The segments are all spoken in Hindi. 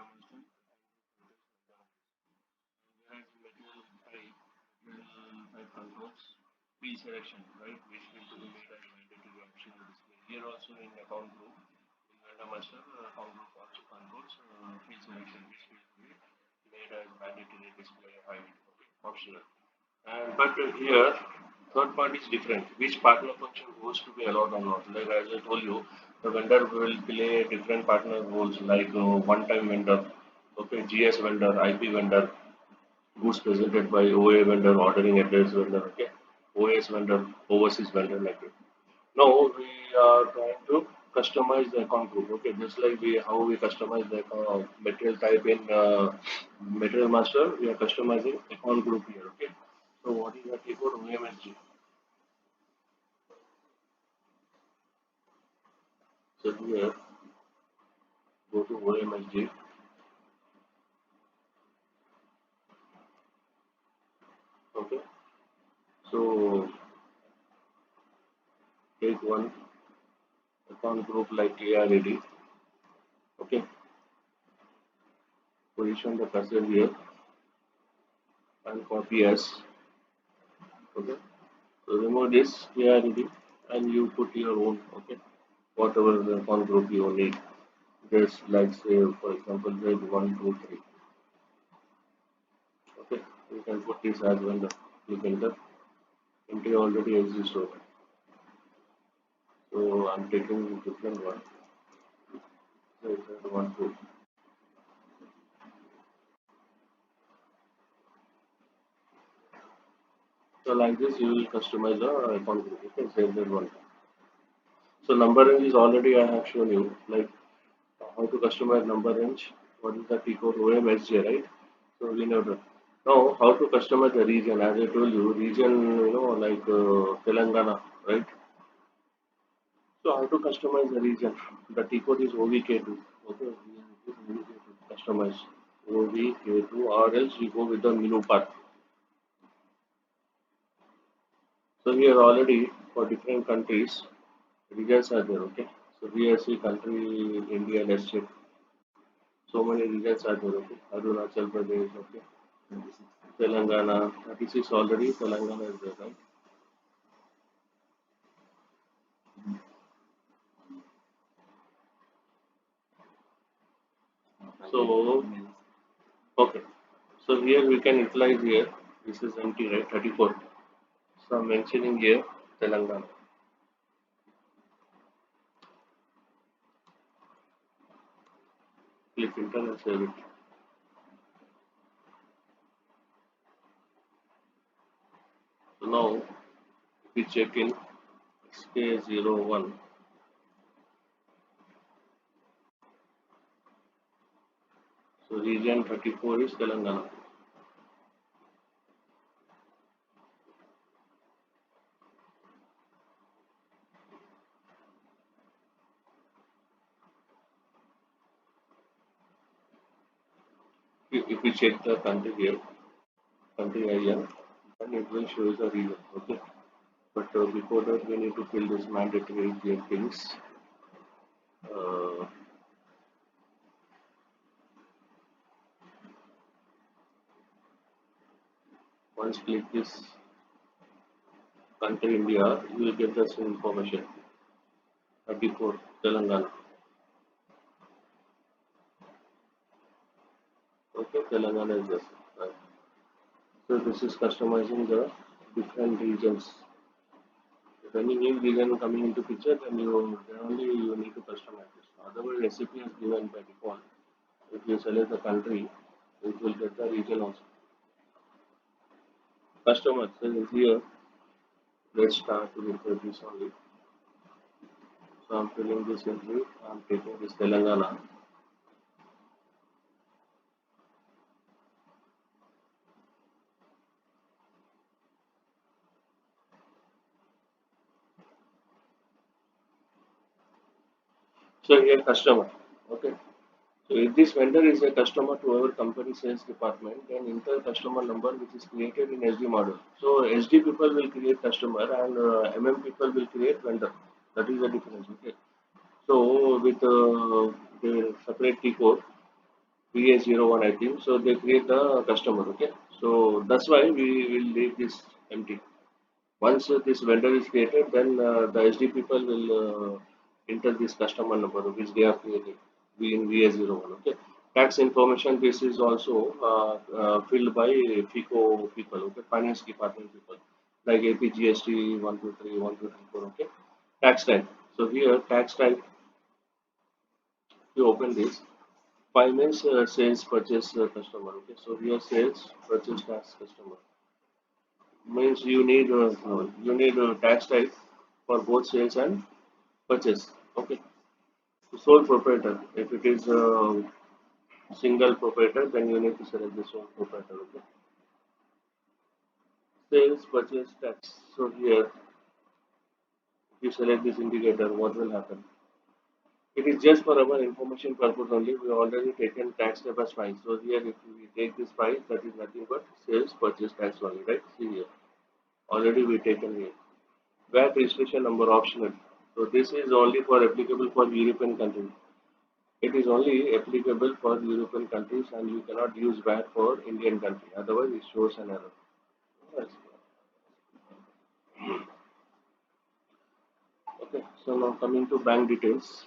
master, whereas material type, material type controls pre-selection, right, which will to be made as mandatory optional display. Here also in account group, in vendor master, account group also controls pre-selection, which will be made as mandatory display height, okay, optional. And but here, third part is different. Which partner function goes to be allowed or not? Like as I told you, the vendor will play different partner roles, like one-time vendor, okay, GS vendor, IP vendor, goods presented by OA vendor, ordering address vendor, okay, OS vendor, overseas vendor, like that. Now we are trying to customize the account group, okay, just like we how we customize the material type in material master, we are customizing account group here, okay. So what is the keyboard OMSG? So here, go to OMSG, okay. So take one account group like ARAD, okay. Position the cursor here and copy as, okay. So remove this ARAD and you put your own, okay, whatever the account group you need. Just like say, for example, Z123, okay. You can put this as well. Click enter. Entry already exists over. So I'm taking different one. Z123. So like this, you will customize the account group. Okay, save that one. So number range is already I have shown you, like how to customize number range. What is the T code OMSJ, right? So we know that. Now how to customize the region? As I told you, region, like Telangana, right? So how to customize the region? The T code is OVK2. Okay, we use OVK2 to customize OVK2, or else we go with the menu path. So here already for different countries, regions are there, okay. So here see country India, let's check. So many regions are there, okay. Arunachal Pradesh, okay. Telangana, 36 already, Telangana is there, right? So, okay. So here we can utilize here, this is empty, right? 34. So I'm mentioning here Telangana. Click enter and save it. So now, if we check in SK01, so region 34 is Telangana. If we check the country here, country IN, then it will show the region, okay. But before that, we need to fill this mandatory things. Uh, Once click this country India, you will get this information. 34 Telangana. Okay, Telangana is this. Right. So this is customizing the different regions. If any new region coming into picture, then only you need to customize this. Otherwise, recipe is given by default. If you select the country, it will get the region also. Customer, so here, let's start with this only. So I'm filling this entry. I'm taking this Telangana. So here customer. Okay. So if this vendor is a customer to our company sales department, then enter customer number which is created in SD model. So SD people will create customer and MM people will create vendor. That is the difference. Okay. So with the separate T code, VA01 I think. So they create the customer. Okay. So that's why we will leave this empty. Once this vendor is created, then the SD people will enter this customer number which they have created in VA01. Okay. Tax information this is also filled by FICO people, okay, finance department people like APGST 123, 1234, okay. Tax type. So here tax type, you open this. Finance sales purchase customer. Okay. So here sales purchase tax customer means you need a tax type for both sales and purchase. Okay. Sole proprietor. If it is a single proprietor, then you need to select the sole proprietor. Okay. Sales purchase tax. So here, if you select this indicator, what will happen? It is just for our information purpose only. We already taken tax type as fine. So here, if we take this fine, that is nothing but sales purchase tax only, right? See here. Already we taken here. VAT registration number optional. So this is only for applicable for European countries. It is only applicable for European countries and you cannot use VAT for Indian country. Otherwise, it shows an error. Yes. Okay, so now coming to bank details.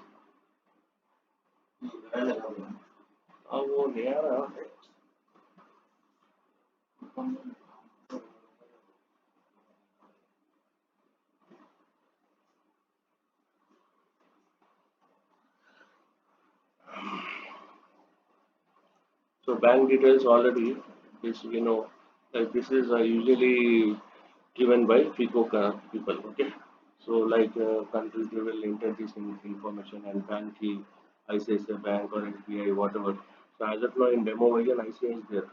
वो नया ना. So bank details already, this we know, like this is usually given by FICO people. Okay, so like countries they will enter this information and bank key, ICICI Bank or SBI, whatever. So as of now in demo version, ICICI is there.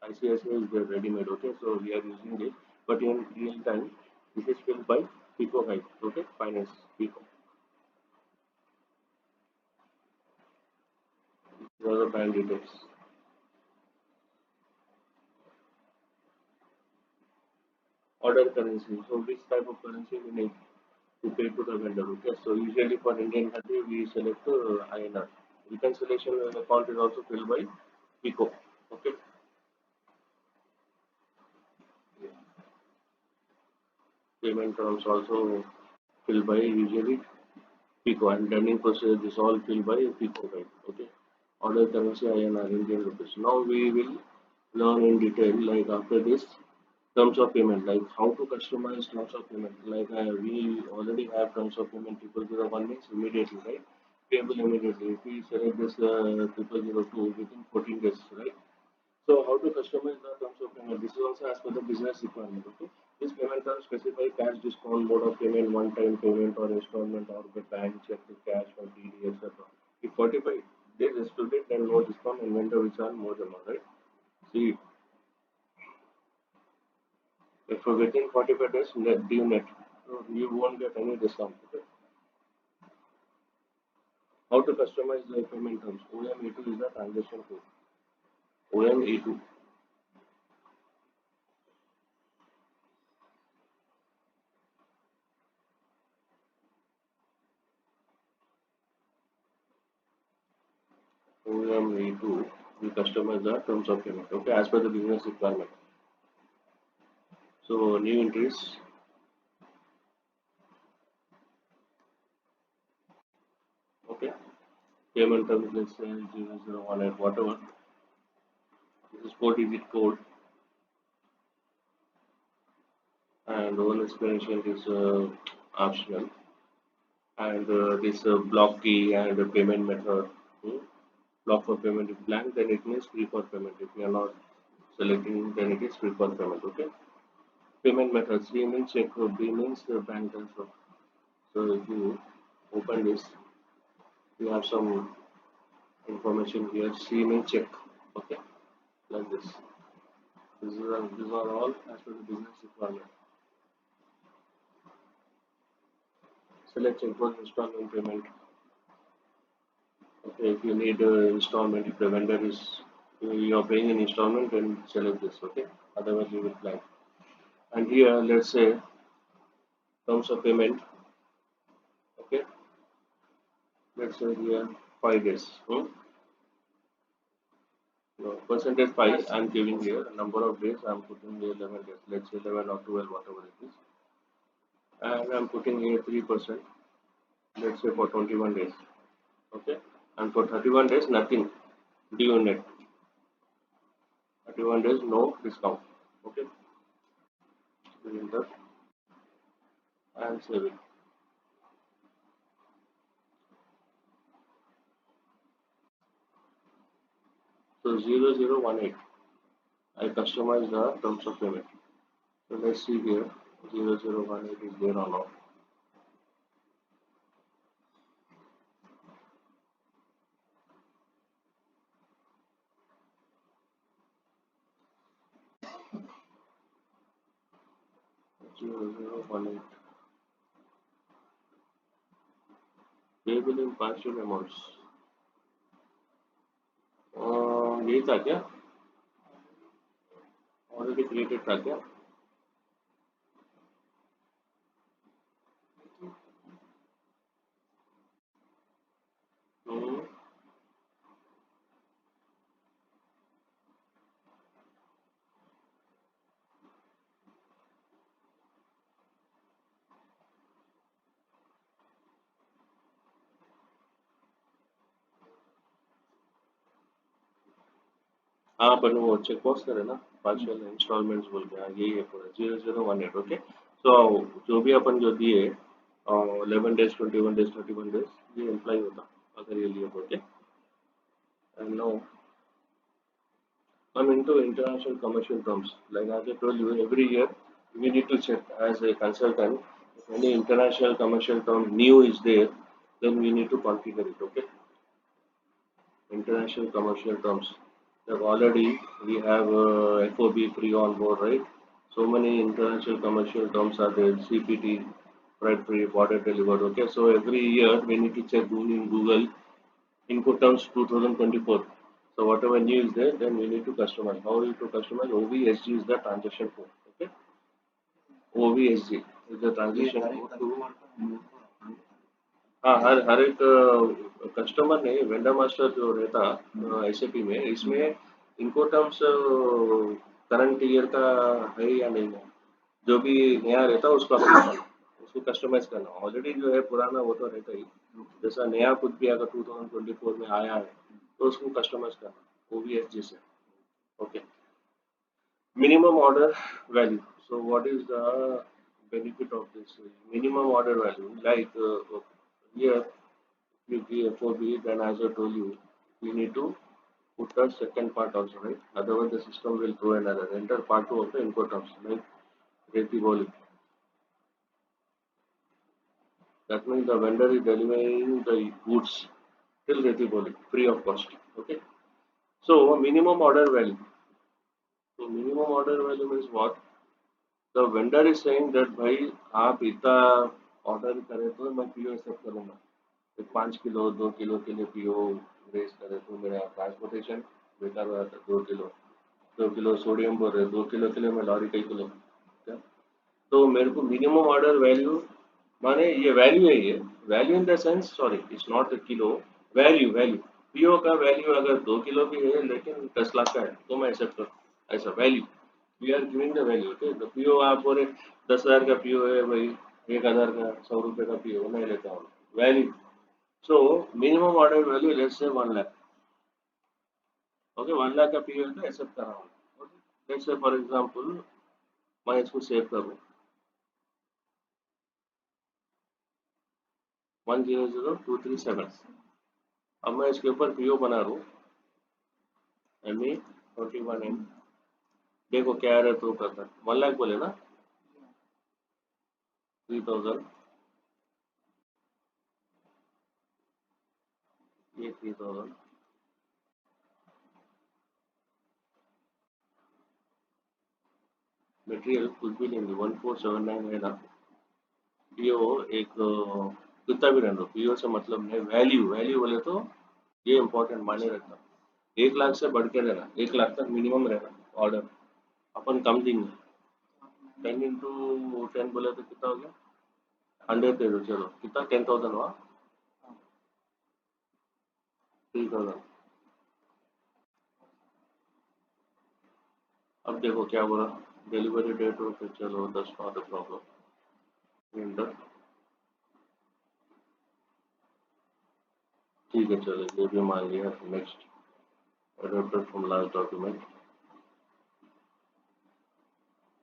ICICI is there ready made. Okay, so we are using it, but in real time, this is filled by FICO guide. Okay, finance FICO. These are the bank details. Order currency. So which type of currency we need to pay to the vendor. Okay, so usually for Indian country we select INR. Reconciliation account is also filled by PICO. Okay, payment terms also filled by usually PICO and lending process is all filled by PICO, right? Okay, order currency INR Indian rupees. Now we will learn in detail like after this terms of payment, like how to customize terms of payment. Like we already have terms of payment triple zero one means immediately, right? Payable immediately. If we select this triple zero two within 14 days, right? So how to customize the terms of payment? This is also as per the business requirement. Okay. This payment terms specify cash discount, mode of payment, one-time payment or installment or by bank, check to cash or TD, etc. If 45 days excluded, then no discount and vendor will charge more amount, right? See, if within 45 days, net due net, so you won't get any discount. Okay. How to customize the payment terms? OME2 is the transaction code. OME2. OME2. We customize the terms of payment. Okay, as per the business requirement. So new entries. Okay. Payment terms let's say 0018 whatever. This is 4-digit code and one explanation is optional and this block key and payment method. Hmm, block for payment is blank, then it means free for payment. If you are not selecting, then it is free for payment. Okay. Payment methods. C means check, B means bank transfer. So if you open this, you have some information here. C means check. Okay, like this. These are all as per the business requirement. Select check for installment payment. Okay, if you need installment, if the vendor is you are paying an installment, then select this. Okay, otherwise you will blank. And here, let's say terms of payment. Okay, let's say here 5 days. Hmm? Percentage pi I'm giving here. Number of days I'm putting here 11 days. Let's say 11 or 12, whatever it is. And I'm putting here 3%. Let's say for 21 days. Okay. And for 31 days, nothing. Due net. 31 days, no discount. Okay. Enter and save it. So 0018. I customize the terms of payment. So let's see here. 0018 is there or not. 0018. Payable in partial amounts. यही था क्या? ऑलरेडी क्रिएटेड था क्या? हम्म, हाँ पर वो चेक बॉक्स करे ना पार्शियल इंस्टॉलमेंट्स बोल के हाँ यही है पूरा 0018 ओके सो जो भी अपन जो दिए 11 days 21 days 31 days ये एम्प्लॉय होता अगर ये लिए बोल के and no I'm into international commercial terms. Like as I told you, every year we need to check as a consultant if any international commercial term new is there, then we need to configure it. Okay, international commercial terms. Like already we have FOB free on board, right? So many international commercial terms are there. CPT, freight free, border delivered. Okay, so every year we need to check in Google input terms 2024. So whatever new is there, then we need to customize. How we to customize? OVSG is the transaction code. Okay, OVSG is the transaction code to हाँ हर एक कस्टमर ने वेंडर मास्टर जो रहता एसएपी में इसमें इनको टर्म्स करंट ईयर का है या नहीं है जो भी नया रहता है उसको अपडेट करना उसको कस्टमाइज करना ऑलरेडी जो है पुराना वो तो रहता ही जैसा नया कुछ भी अगर 2024 में आया है तो उसको कस्टमाइज करना ओवीएसजी से okay minimum order value so what is the benefit of this minimum order value like here you give FOB then as I told you we need to put the second part also right otherwise the system will throw another enter part 2 of the input terms like Reti volume. That means the vendor is delivering the goods till Retiboli, free of cost. Okay. So minimum order value. So minimum order value means what? The vendor is saying that भाई आप इतना ऑर्डर करें तो मैं पीओ एक्सेप्ट करूंगा. 5 किलो 2 किलो के लिए पीओ रेस करे तो मेरा ट्रांसपोर्टेशन बेकार हो जाता है 2 किलो 2 किलो सोडियम बोल रहे 2 किलो के लिए मैं लॉरी कई किलो तो मेरे को मिनिमम ऑर्डर वैल्यू माने ये वैल्यू है ये value in the sense sorry it's not a kilo value value PO का वैल्यू अगर 2 किलो भी है लेकिन 10 लाख का है तो मैं एक्सेप्ट करूँ ऐसा value we are giving the value okay तो पीओ आप बोले 10,000 का पीओ है भाई 1,000 का 100 रुपये का पीओ मैं लेता हूँ value so minimum order value let's say 1 lakh okay 1 lakh का पीओ है तो एक्सेप्ट कर रहा हूँ लेट्स से फॉर एग्जाम्पल मैं इसको सेव करूँ 100237 अब मैं इसके ऊपर पीओ बना रहा हूँ एमई 21 एम देखो क्या आ रहा है तो करता है 1 लाख बोले ना 3,000 ये 3,000 मटेरियल कुछ भी लेंगे 1479 है ना पीओ एक कितना भी रहना पीओ से मतलब नहीं वैल्यू वैल्यू बोले तो ये इंपॉर्टेंट माने रखना 1 लाख से बढ़ के रहना 1 लाख तक मिनिमम रहना ऑर्डर अपन कम देंगे 10 into 10 बोले तो कितना हो गया 100 दे दो चलो कितना 10,000 हुआ 3,000 अब देखो क्या बोला, डिलीवरी डेट हो तो चलो that's not a problem, enter, ठीक है चलो ये भी मान लिया। Next, adopted from last document,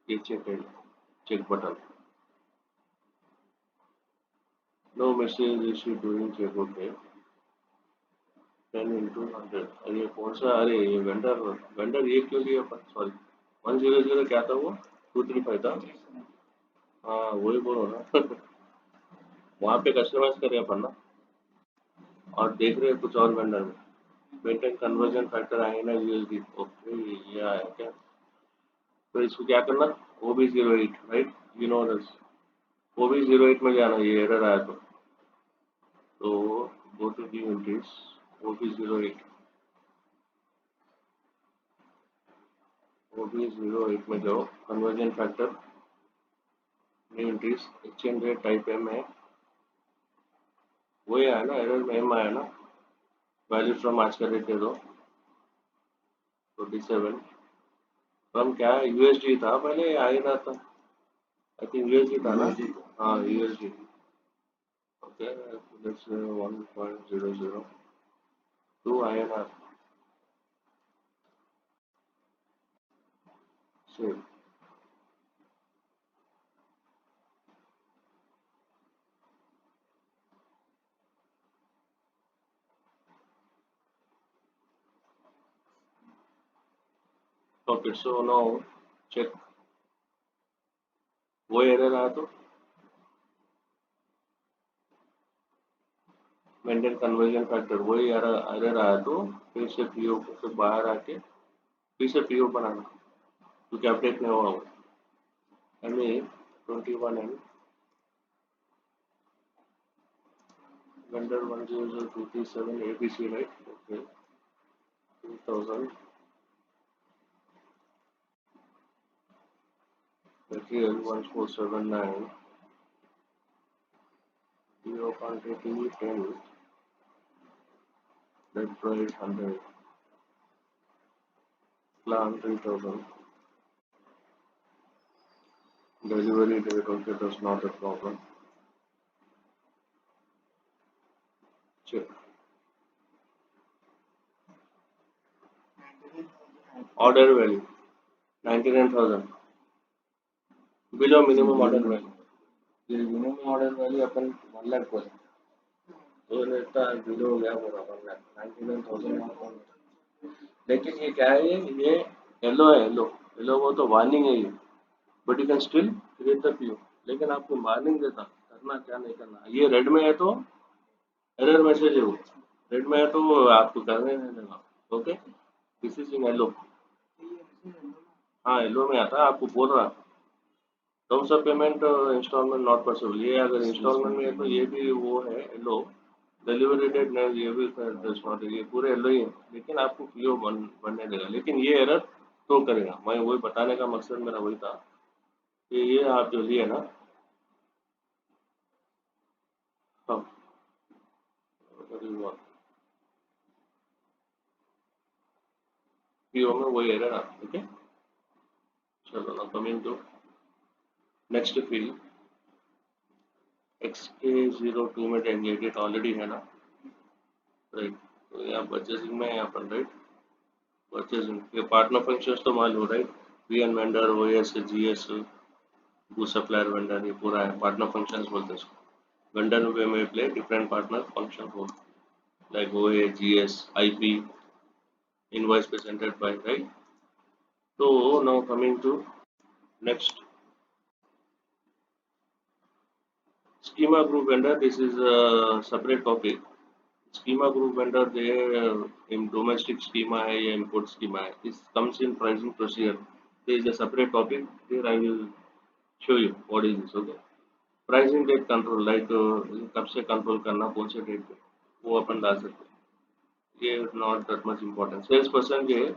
ये चेक है, check button, no message issue doing check, okay, 10 into 100, अरे ये कौन सा, अरे ये वेंडर, वेंडर ये क्यों लिया अपन, सॉरी 100 क्या था वो, 235 था, हाँ वही बोलो ना वहाँ पे कस्टमाइज करे अपन ना, और देख रहे हैं कुछ और वेंडर में, मेंटेन कन्वर्जन फैक्टर आए ना यूएसडी, ओके ये आया क्या, तो इसको क्या करना, OB08 right, you know this, OB08 में जाना, ये एरर आया तो go to the entries, OB08, OB08 में जाओ, conversion factor, new entries, exchange rate type M है, वही आया ना, एरर में एम आया ना, वैल्यू फ्रॉम आज का रेट दे दो 27, फ्रॉम क्या यूएसडी था पहले, आ ही रहा था, आई थिंक यूएसडी था ना, हाँ USD, okay let's 1.002 INR, save, okay so now check, वो एरर आया तो मेंटेन कन्वर्जन फैक्टर, वही एरर आया तो फिर से पीओ से बाहर आके फिर से पीओ बनाना, क्योंकि अपडेट नहीं हुआ वो, MA 21N vendor 100237 ABC right, okay, 2000 material 1479 zero quantity 10 net price 100 plan 3000 delivery date, okay that's not a problem, check, order value 99,000 below minimum order value, ये minimum order value अपन 1 लाख बोले तो इतना बिलो हो गया पूरा 1 लाख 99,000, लेकिन ये क्या है, ये येलो है, येलो, येलो वो तो वार्निंग है ये, but you can still create the PO, लेकिन आपको वार्निंग देता करना क्या नहीं करना, ये रेड में है तो एरर मैसेज है वो, रेड में है तो वो आपको करने नहीं देगा, okay, this is in yellow, हाँ येलो में आता है, आपको बोल रहा terms of payment installment not possible, ये अगर इंस्टॉलमेंट में है तो ये भी वो है येलो, डिलीवरी डेट नहीं, ये भी नॉट, ये पूरे येलो ही है, लेकिन आपको पीओ बनने देगा, लेकिन ये एरर तो करेगा, मैं वही बताने का मकसद मेरा वही था कि ये आप जो लिए ना, हाँ पीओ में वही एरर आता, ओके, चलो ना coming to next field, XK02 में डेट ऑलरेडी है ना, राइट, तो यहाँ परचेसिंग में है यहाँ पर, राइट, परचेसिंग ये पार्टनर फंक्शंस तो मालूम, right, PN vendor, OS, GS, good supplier vendor, ये पूरा है पार्टनर फंक्शंस बोलते हैं इसको, वेंडर में play different partner function role like OA, GS, IP, invoice presented by, right, so now coming to next, schema group vendor, this is a separate topic, schema group vendor they in domestic schema है या import schema है, this comes in pricing procedure, there is a separate topic, here I will show you what is this, okay, pricing date control like कब से कंट्रोल करना, कौन से डेट पे, वो अपन डाल सकते हैं, ये not that much important, sales person जो है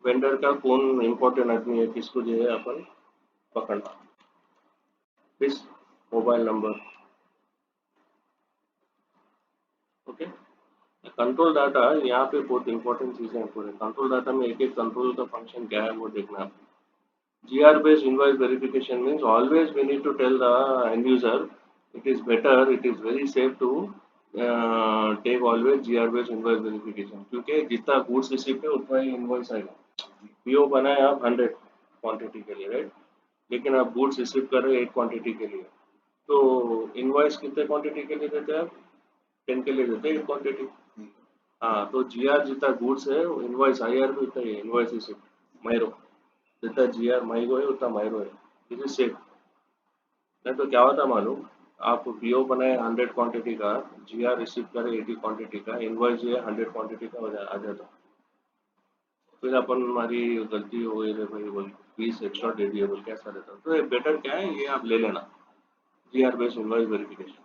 वेंडर का कौन इम्पोर्टेंट आदमी है, किसको जो है अपन पकड़ना, किस mobile number, okay, control data यहाँ पे बहुत इंपॉर्टेंट चीजें हैं, पूरे कंट्रोल डाटा में एक एक कंट्रोल का फंक्शन क्या है वो देखना है, GR based invoice verification means always we need to tell the end user it is better, it is very safe to take always GR based invoice verification क्योंकि जितना goods receipt है उतना ही invoice आएगा. PO बनाए आप 100 क्वांटिटी के लिए राइट, लेकिन आप goods रिसीव कर रहे हैं 8 क्वांटिटी के लिए, तो इनवॉइस कितने क्वांटिटी के लिए देते हैं आप? 10 के लिए देते हैं 8 क्वांटिटी. हाँ, तो जीआर जितना गुड्स है इनवॉइस आईआर भी उतना ही इनवॉइस रिसीप्ट माइरो जितना जीआर माइरो है उतना माइरो है. This is safe. नहीं तो क्या होता मालूम, आप पीओ बनाए 100 क्वांटिटी का, जीआर रिसीव करे 80 क्वांटिटी का, इनवॉइस जो है 100 क्वांटिटी का आ जाता. फिर अपन हमारी गलती हो गई रे भाई बोल फीस एक्स्ट्रा दे दिए बोल कैसा रहता. तो ये बेटर क्या है, ये आप ले लेना GR based invoice verification.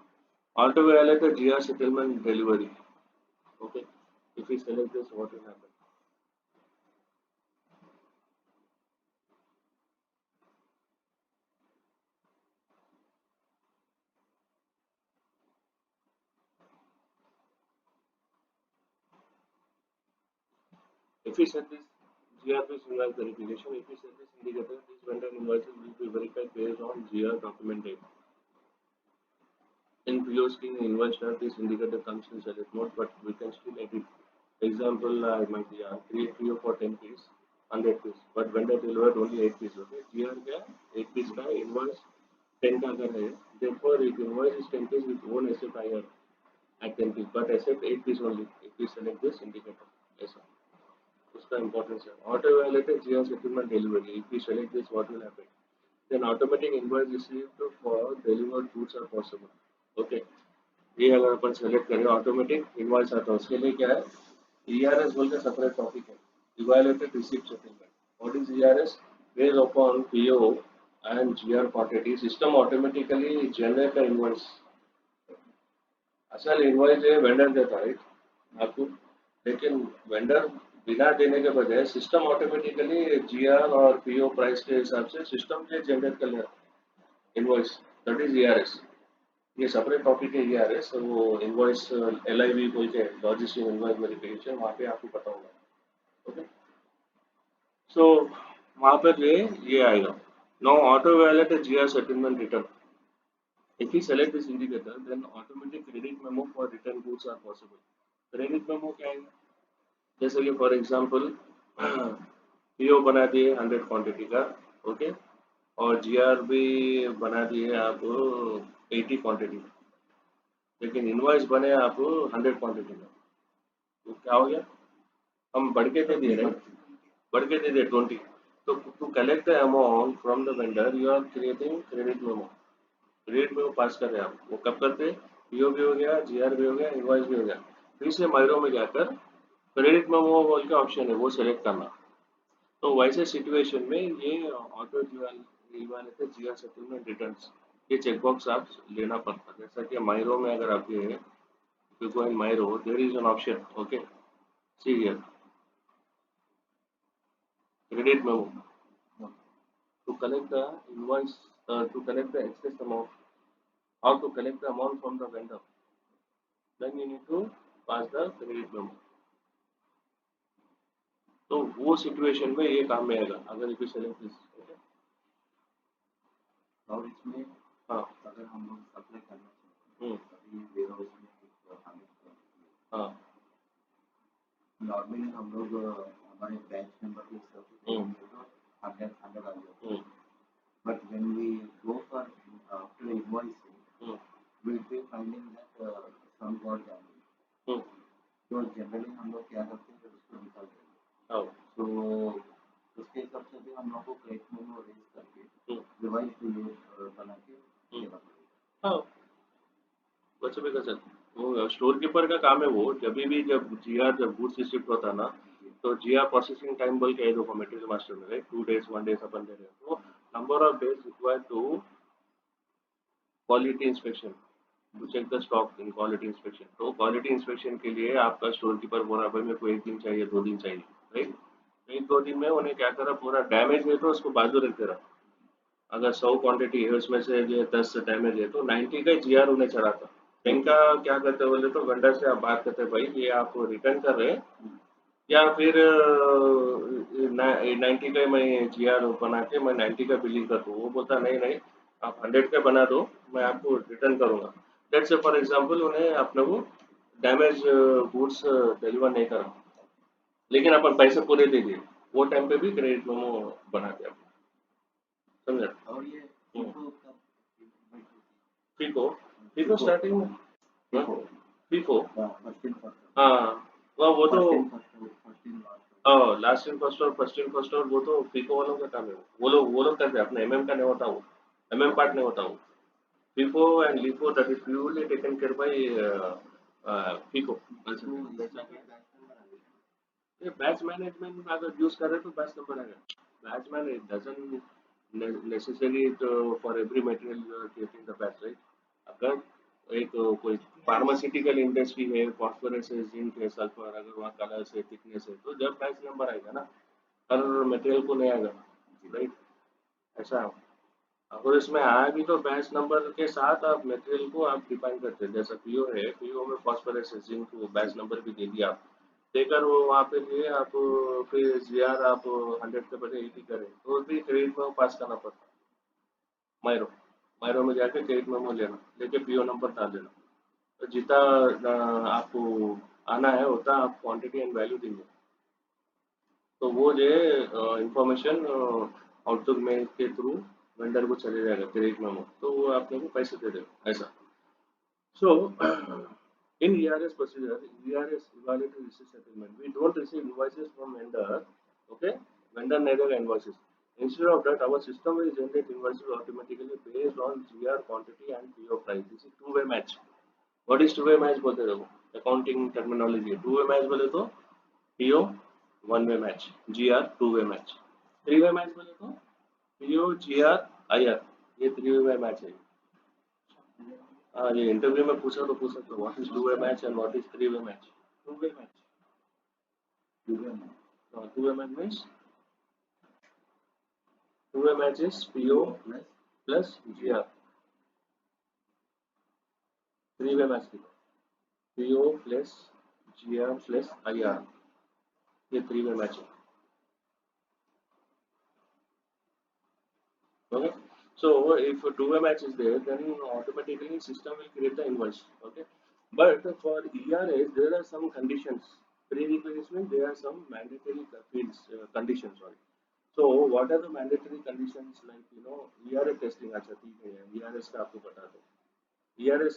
Auto वे वाले तो GR settlement delivery. Okay, if you select this what will happen. If we set this GR-based invoice verification, if we set this indicator, these vendor invoices will be verified based on GR document date. In PO scheme invoice type, this indicator comes in select mode, but we can still edit. Example, I might create PO for 10 piece, 100 piece, but vendor delivered only 8 piece. Okay, GR क्या 8 piece का invoice 10 का अगर है, therefore if invoice is 10 piece, it won't accept higher at 10 piece, but accept 8 piece only. If we select this indicator, ऐसा. उसका इम्पोर्टेंस है. Auto validated GR settlement delivery, if you select this what will happen, then automatic invoice received for delivered goods are possible. Okay, ये अगर अपन सेलेक्ट करें ऑटोमेटिक इनवॉइस आता है, उसके लिए क्या है, ईआरएस बोल के सेपरेट टॉपिक है, evaluated receipt settlement. What is ERS? Based upon PO and GR quantity system automatically generate the invoice. असल इनवॉइस है वेंडर देता है आपको, लेकिन वेंडर बिना देने के बजाय सिस्टम ऑटोमेटिकली जीआर और पीओ प्राइस के हिसाब से सिस्टम के जनरेट कर लेगा इनवॉइस. That is ईआरएस. ये सेपरेट टॉपिक है ईआरएस. वो इनवॉइस एलआईवी बोल के लॉजिस्टिक इनवॉइस वेरिफिकेशन, वहाँ पे आपको पता होगा. ओके, सो वहाँ पर ये आएगा. No auto evaluated GR settlement return. If we select this indicator, then automatic credit memo for return goods are possible. Credit memo क्या है? जैसे कि फॉर एग्जांपल पीओ बना दिए 100 क्वांटिटी का, ओके, और जीआर भी बना दिए आप 80 क्वांटिटी, लेकिन इनवॉइस बने आप 100 क्वांटिटी का. तो क्या हो गया, हम बढ़ के दे दिए राइट, बढ़ के दे दिए 20. तो to collect the amount from the vendor you are creating credit memo. Credit memo pass कर रहे हैं आप, वो कब करते हैं, पीओ भी हो गया, जीआर भी हो गया, इनवॉइस भी हो गया, फिर से माइरो में जाकर क्रेडिट मेमो बोल के ऑप्शन है वो सेलेक्ट करना. तो वैसे सिचुएशन में ये auto evaluated GR settlement returns, ये चेकबॉक्स आप लेना पड़ता है. जैसा कि माइरो में अगर आप ये you go in Miro, there is an option. Okay, see here, credit memo to collect the invoice, to collect the excess amount, or to collect the amount from the vendor. Then you need to pass the credit memo. तो वो सिचुएशन में ये काम में आएगा अगर if you select this. Okay, और इसमें हाँ अगर हम लोग सप्लाई करना चाहते हम्म हैं अभी वेयर हाउस में हाँ नॉर्मली हम लोग हमारे बैच नंबर के हिसाब से हम्म तो 100 आ जाते हम्म हैं. But when we go for after invoicing hmm we will be finding that some got damaged. हम्म तो जनरली हम लोग क्या करते हैं उसको निकाल देते हैं. हाँ तो उसके हिसाब से भी हम लोग को क्रेडिट मेमो रेज करके रिवाइज बना के देना पड़ेगा. हाँ, वैसे भी कर सकते हैं. वो स्टोर कीपर का काम है वो, जब जीआर जब गुड्स शिफ्ट होता है ना, तो जीआर प्रोसेसिंग टाइम बोल के देखो मटेरियल मास्टर में राइट 2 days 1 days अपन दे रहे हैं, तो number of days required to quality inspection to check the stock in quality inspection. तो क्वालिटी इंस्पेक्शन के लिए आपका स्टोर कीपर बोल रहा भाई मेरे को 1 दिन चाहिए 2 दिन चाहिए राइट. 1-2 दिन में उन्हें क्या करा, पूरा डैमेज है तो उसको बाजू रख दे रहा. अगर 100 क्वांटिटी है उसमें से जो 10 डैमेज है तो 90 का जीआर उन्हें चढ़ाता. इनका क्या करते बोले तो वेंडर से आप बात करते भाई ये आप रिटर्न कर रहे हैं या फिर 90 का मैं जीआर बना के मैं 90 का बिलिंग कर दूँ, वो बोलता नहीं नहीं आप 100 का बना दो, मैं आपको रिटर्न करूंगा। लेट्स से फॉर एग्जांपल उन्हें आपने वो डैमेज गुड्स डिलीवर नहीं करा, लेकिन अपन पैसे पूरे दे दिए, वो टाइम पे भी क्रेडिट मेमो बना दिया, समझा? और ये हम्म, इनको कब implement होती फीको है? फीको FIFO, स्टार्टिंग में, हाँ, FIFO, फीको, फर्स्ट इन फर्स्ट हाँ, वो तो first in first in last. Last in first और फर्स्ट इन फर्स्ट और वो तो फीको वालों का काम है, वो लोग करते हैं, अपने एमएम का नहीं होता वो, एमएम पार्ट नहीं होता वो। FIFO and LIFO that is purely taken care by FICO. तो इसमें कोई बैच नंबर आ गया? ये बैच मैनेजमेंट अगर यूज कर रहे तो बैच नंबर आएगा। Batch man it doesn't necessary for every material you are getting the batch, right? अगर एक कोई फार्मास्यूटिकल इंडस्ट्री है, फॉस्फोरस है, जिंक है, सल्फर, अगर वहाँ कलर्स है, थिकनेस है, तो जब बैच नंबर आएगा ना, हर मटेरियल को नहीं आएगा, राइट? ऐसा। और इसमें आया भी तो बैच नंबर के साथ आप मटेरियल को आप डिफाइन करते हैं, जैसा पीओ है, पीओ में फॉस्फोरस है, जिंक को बैच नंबर भी दे दिया आप, देकर वो वहाँ पे लिए आप, फिर जीआर आप 100 के बजाय 80 करें तो भी क्रेडिट में पास करना पड़ता। मायरो मायरो में जाके क्रेडिट मेमो लेना, लेके पीओ नंबर डाल देना, तो जितना आपको आना है उतना आप क्वांटिटी एंड वैल्यू देंगे, तो वो जो है इंफॉर्मेशन आउटलुक मेल के थ्रू वेंडर को चले जाएगा क्रेडिट मेमो, तो वो आपने को पैसे दे देगा ऐसा। So, in ERS procedure, ERS evaluated receipt settlement, we don't receive invoices from vendor, okay? Vendor neither invoices. Instead of that, our system will generate invoices automatically based on GR quantity and PO price. This is two-way match. What is two-way match? बोलते देखो, accounting terminology. Two-way match बोले तो PO one-way match, GR two-way match. Three-way match बोले तो PO GR IR, ये three-way match है। हाँ, ये इंटरव्यू में पूछा तो पूछ सकते हो, what is two way match and what is three way match. Two way match, two way match, two way match means two way match is PO PO plus plus GR. Three way match की PO plus GR plus IR, ये थ्री वे मैच है। Okay, so if a two-way match is there, then automatically system will create the invoice. Okay, but for ERS there are some conditions. Prerequisites means there are some mandatory fields, conditions. Sorry. So what are the mandatory conditions, like ERS testing? अच्छा ठीक है, ERS का आपको बता दो। ERS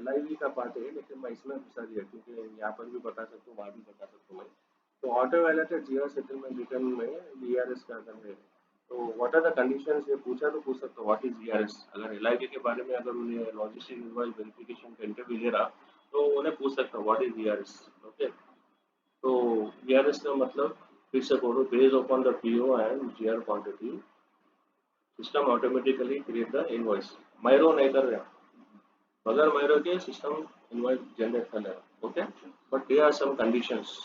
LIV का पार्ट है, लेकिन मैं इसमें घुसा दिया क्योंकि यहाँ पर भी बता सकता हूँ, वहाँ भी बता सकता हूँ मैं। तो ऑटो वैलेटेड जीआर सेटलमेंट रिटर्न में ERS का अगर है, तो व्हाट आर द कंडीशंस, ये पूछा तो पूछ सकता हूँ व्हाट इज ERS। अगर LIV के बारे में अगर उन्हें लॉजिस्टिक इनवॉइस वेरिफिकेशन का इंटरव्यू दे रहा, तो उन्हें पूछ सकता हूँ व्हाट इज ERS। ओके, तो ERS का मतलब फिर से बोलो, based upon the PO and GR quantity system automatically create the invoice. MIRO नहीं कर रहा, बगैर मायरो के सिस्टम इनवाइस जनरेट कर लेगा, okay. But there are some conditions.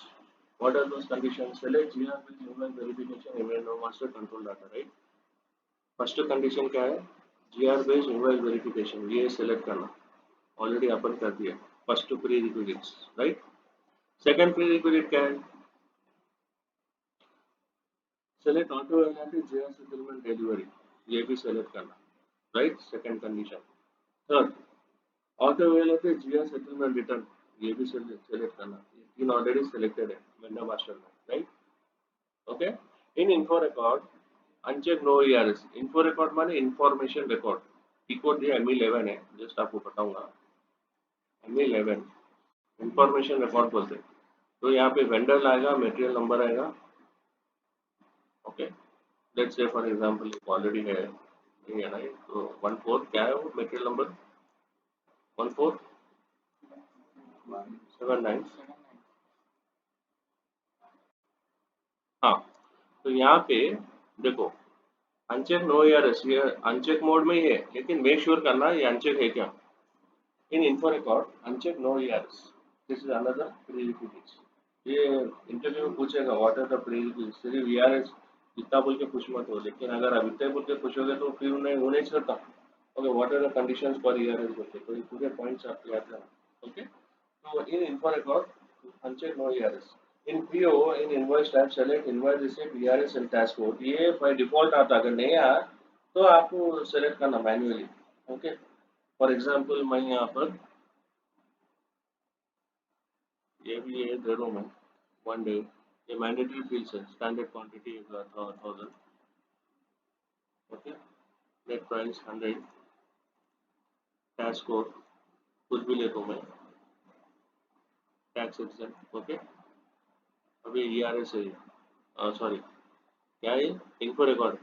What are those conditions? Select GR with invoice verification event no master control data, right? First condition क्या है? जीआर बेस्ड इनवाइस वेरिफिकेशन, ये सिलेक्ट करना, ऑलरेडी अपन कर दिया। First prerequisites, right? Second prerequisite क्या है? Select auto analytic GR settlement delivery, ये भी सेलेक्ट करना, right? Second condition. Third, auto available GR settlement return, ये भी सेलेक्ट करना, ये तीन ऑलरेडी सेलेक्टेड है वेंडर मास्टर में, right? Okay. In info record uncheck no ERS. Info record माने इंफॉर्मेशन रिकॉर्ड, की कोड दिया ME11 है, जस्ट आपको बताऊंगा। ME11 इंफॉर्मेशन रिकॉर्ड बोलते हैं। तो यहाँ पे वेंडर आएगा, मटेरियल नंबर आएगा, okay. Let's say for example already है, ये है ना, ये तो 14 क्या है वो मटेरियल नंबर? 1479। हाँ, तो यहाँ पे देखो, अनचेक नो ईआरएस, ये अनचेक मोड में ही है, लेकिन मेक श्योर करना ये अनचेक है क्या। In info record uncheck no ERS, this is another prerequisites. ये इंटरव्यू में पूछेगा व्हाट आर द प्रीरिक्विजिट्स, सिर्फ ईआरएस जितना बोल के खुश मत हो, लेकिन अगर अब इतना बोल के खुश हो गए तो फिर उन्हें वो नहीं छोड़ता। Okay, what are the conditions for ERS बोलते, तो ये पूरे पॉइंट्स आप याद करना, ओके। तो in info record uncheck no ERS, in PO in invoice type select invoice receipt ERS and tax code, ये बाय डिफॉल्ट आता, अगर नहीं आया तो आपको सेलेक्ट करना मैन्युअली। ओके, फॉर एग्जांपल मैं यहाँ पर ये भी ये दे रहा हूँ मैं, 1 डे, ये मैंडेटरी फील्ड्स है, standard quantity 1000, okay, net price 100, tax code कुछ भी लेता हूँ मैं, टैक्स एक्शन, ओके। अभी ईआरएस है, सॉरी क्या है, info record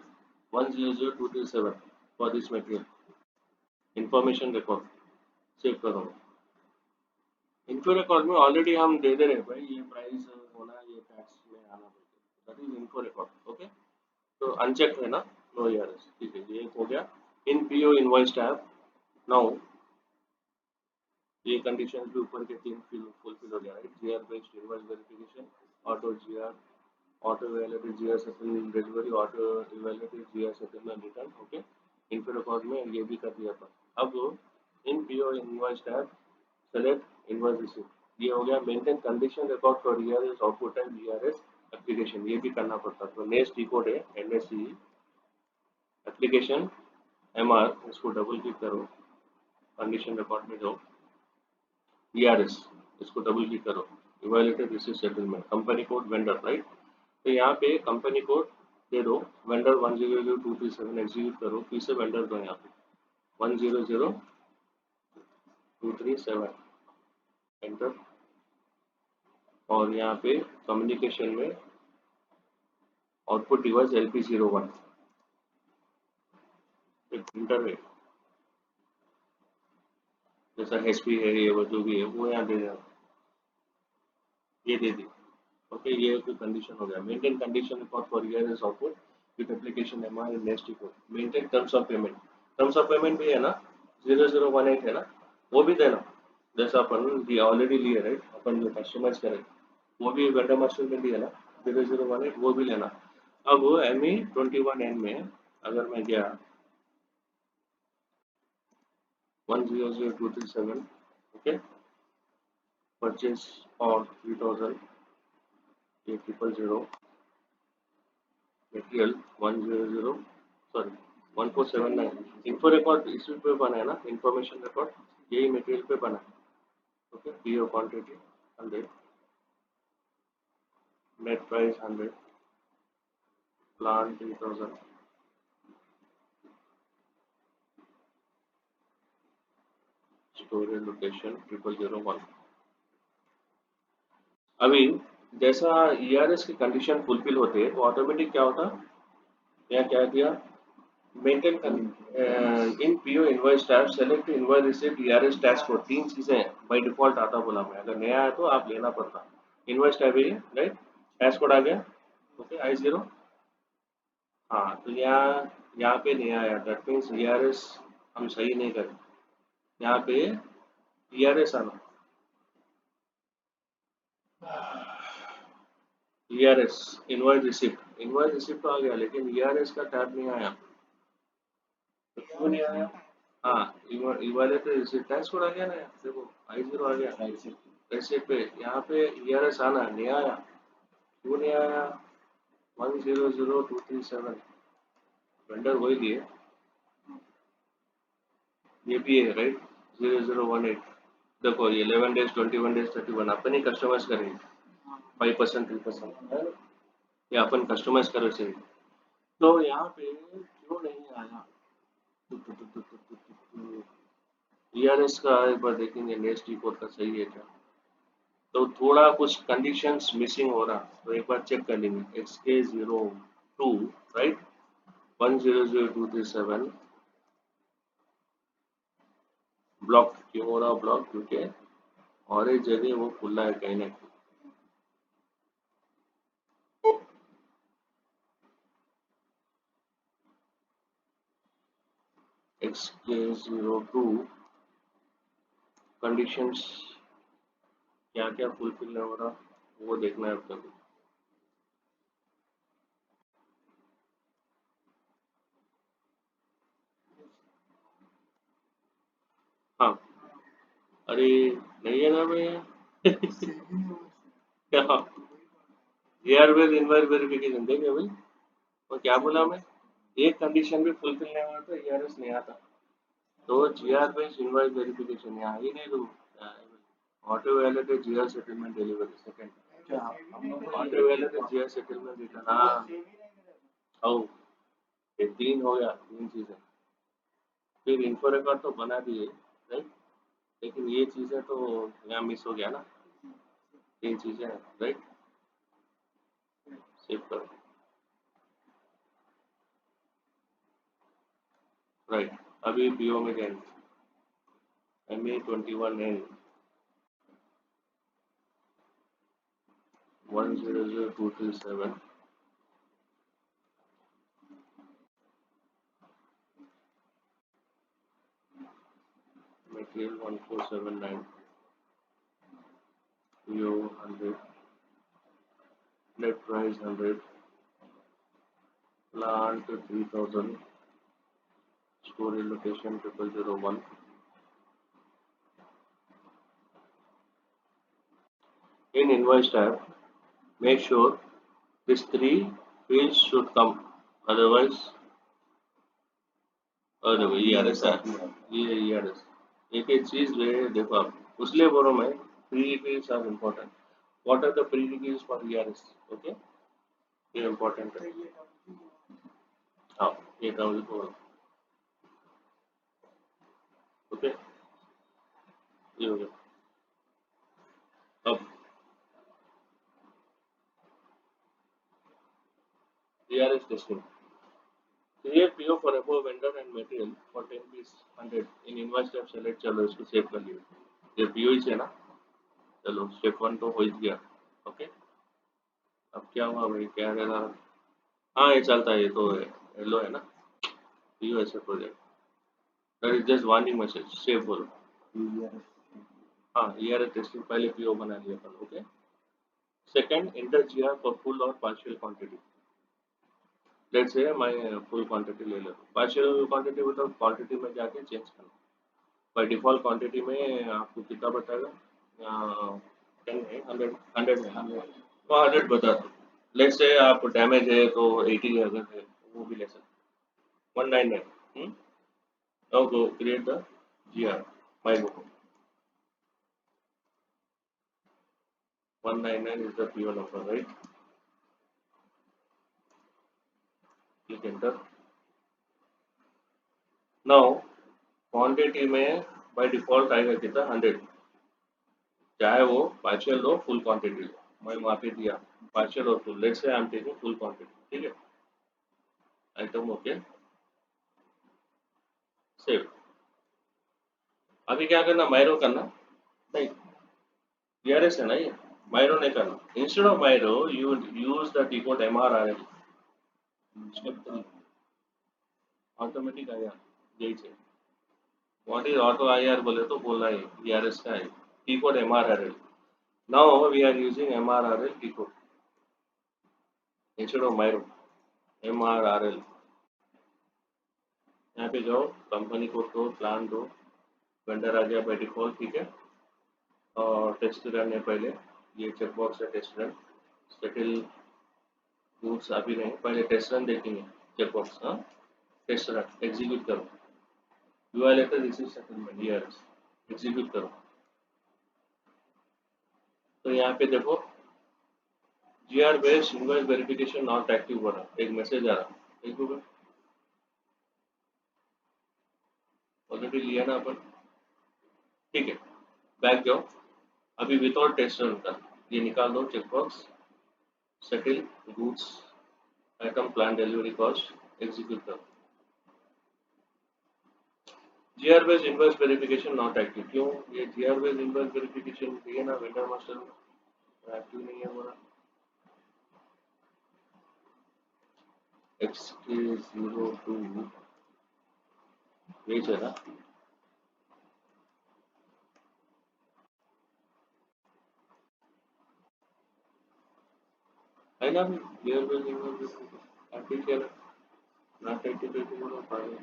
100237 for this material, information record save करो। इन्फो रिकॉर्ड में ऑलरेडी हम दे दे रहे हैं भाई, ये प्राइस होना, ये टैक्स में आना, that is info record, okay. तो अनचेक है ना, नो ईआरएस, ठीक है, ये हो गया। In PO invoice tab, now ये कंडीशन के ऊपर के 3 फुलफिल हो गया, right. GR based invoice verification, auto GR, auto evaluated GR settlement delivery, auto evaluated GR settlement return, okay. Info record में ये भी कर दिया था। अब in PO invoice tab select invoice receipt, ये हो गया। Maintain condition record for ERS output and ERS application, ये भी करना पड़ता। तो नेक्स्ट डिकोड है एनएससी एप्लीकेशन एमआर, इसको डबल क्लिक करो, कंडीशन रिकॉर्ड में जाओ, ईआरएस इसको डबल क्लिक करो, evaluated receipt settlement, company code vendor, right. तो यहाँ पे कंपनी कोड दे दो, वेंडर 100237 एग्जीक्यूट करो, फिर से वेंडर दो यहाँ पे 100237 एंटर, और यहाँ पे कम्युनिकेशन में आउटपुट डिवाइस LP01, एक प्रिंटर है जैसा HP है, ये वो जो भी है वो यहाँ दे देना, ये दे दी, ओके। ये कोई कंडीशन हो गया। Maintain condition record for ERS output with application MR in next इको, maintain terms of payment, terms of payment भी है ना, 0018 है ना, वो भी देना, जैसा अपन ऑलरेडी लिए, राइट, अपन जो कस्टमाइज करें वो भी वेंडर मास्टर में भी है ना, 0018 वो भी लेना। अब ME21N में अगर मैं गया 100237, ओके, परचेज और 3000, ये 000, मटेरियल 100, सॉरी 1479, इन्फो रिकॉर्ड इसी पे बना है ना, इंफॉर्मेशन रिकॉर्ड यही मटेरियल पे बना है, okay. PO quantity 100, net price 100, plan 3000, storage location 0001। अभी जैसा ईआरएस की कंडीशन फुलफिल होते हैं तो ऑटोमेटिक क्या होता, यहाँ क्या दिया, maintain in PO invoice tab select invoice receipt ERS tax code, 3 चीजें बाय डिफॉल्ट आता बोला मैं, अगर नया है तो आप लेना पड़ता। इनवॉइस टैब है, राइट, टैक्स कोड आ गया, ओके, I0, हाँ। तो यहाँ पे नहीं आया, दैट मीन्स ईआरएस हम सही नहीं करें, यहाँ पे ईआरएस आना, ईआरएस इनवॉइस रिसिप्ट तो आ गया, लेकिन ईआरएस का टैब नहीं आया, तो क्यों नहीं आया, हाँ, इवैल्यूएटेड रिसिप्ट टैक्स कोड आ गया ना, देखो I0 आ गया, रिसिप्ट पे यहाँ पे ईआरएस आना नहीं आया, क्यों नहीं आया, 100237 वेंडर वही लिए, ये भी है, राइट, 0018, देखो ये 11 डेज 21 डेज 31 अपन ही कस्टमाइज करेंगे, 5% 3% है ना, ये अपन कस्टमाइज करे सही। तो यहाँ पे क्यों नहीं आया, ईआरएस का एक बार देखेंगे नेक्स्ट कोड का सही है क्या, तो थोड़ा कुछ कंडीशंस मिसिंग हो रहा, तो एक बार चेक कर लेंगे, XK02, राइट, 100237 ब्लॉक क्यों हो रहा, ब्लॉक क्योंकि और एक जगह वो खुला है कहीं ना कहीं, XK02 कंडीशंस क्या क्या फुलफिल नहीं हो रहा, वो देखना है अब तक। हाँ, अरे नहीं है ना भैया क्या, जीआर बेस्ड इनवॉइस वेरिफिकेशन देखे भाई, और क्या बोला मैं, एक कंडीशन भी फुलफिल नहीं हुआ तो ईआरएस नहीं आता। तो जीआर बेस्ड इनवॉइस वेरिफिकेशन यहाँ ही नहीं, तो auto validated GR settlement delivery second, अच्छा, हम लोग को auto validated GR settlement return, हाँ ओ ये तीन हो गया, तीन चीजें। फिर इन्फो रिकॉर्ड तो बना दिए राइट, लेकिन ये चीजें तो यहाँ मिस हो गया ना, तीन चीजें राइट, सेव करो राइट। अभी पीओ में जाएंगे, MA21N 100237 material 1479 PO 100 net price 100 plant 3000 storage location 0001। In invoice tab, make sure these three fields should come, otherwise ERS है, ये ERS एक एक चीज जो है देखो आप, उसलिए बोल रहा हूँ मैं, pre fields are important. What are the pre-requisites for ERS? Okay, ये important है। हाँ ये काम को ओके, ये हो गया। अब ERS testing, create PO for above vendor and material for 10 piece 100 in invoice tab select, चलो इसको सेव कर लिया, ये PO ही है ना, चलो स्टेप 1 तो हो ही गया। ओके, अब क्या हुआ भाई, क्या कहना, हाँ ये चलता है, ये तो येलो है ना, PO ऐसे project, that is just warning message, save बोलो। ERS हाँ ERS टेस्टिंग पहले PO बना लिया अपन, okay. Second, enter GR for full और पार्शियल क्वांटिटी, लेट्स से मैं फुल क्वांटिटी ले लेता हूँ, पार्शियल क्वांटिटी मतलब क्वांटिटी में जाके चेंज करना, बाय डिफॉल्ट क्वांटिटी में आपको कितना बताएगा, 10 है, 100 है, तो 100 बता दो। लेट्स से आप डैमेज है तो 80 अगर है वो भी ले सकते, 199। Now go create the GR my book, 199 is the PO number, right? Click enter. Now quantity में बाय डिफॉल्ट आएगा कितना, 100, चाहे वो पार्शियल लो फुल क्वांटिटी लो, मैं वहाँ पे दिया पार्शियल और full, let's say I am taking full quantity, ठीक है, आइटम ओके, सेव। अभी क्या करना, माइरो करना, नहीं ERS है ना ये, माइरो नहीं करना, instead of MIRO you use the decode MRRL, step 3 automatic आया, यही से व्हाट इज ऑटो IR बोले तो बोलना है ERS का है, decode MRRL। Now we are using MRRL decode instead of MIRO, MRRL। यहाँ पे जाओ, कंपनी कोड दो, प्लान दो, वेंडर आ गया बाय डिफॉल्ट, ठीक है, और टेस्ट रन है पहले, ये चेकबॉक्स है टेस्ट रन, सेटल गुड्स अभी नहीं, पहले टेस्ट रन देखेंगे, चेकबॉक्स, हाँ टेस्ट रन एग्जीक्यूट करो, UI letter receive settlement ERS, execute करो, तो यहाँ पे देखो GR based invoice verification not active हो रहा, एक मैसेज आ रहा, देखो ऑलरेडी लिया ना अपन, ठीक है, बैक जाओ, अभी विदाउट टेस्ट रन का ये निकाल दो checkbox, settle goods item plan delivery cost, execute करो। GR based invoice verification not active, क्यों, ये GR बेस्ड इनवॉइस वेरिफिकेशन दिए ना वेंडर मास्टर में, एक्टिव नहीं है बोला, XK02 पेज है ना, है ना, GR based invoice verification active क्या है, नॉट एक्टिव देखो बोलो फाइल,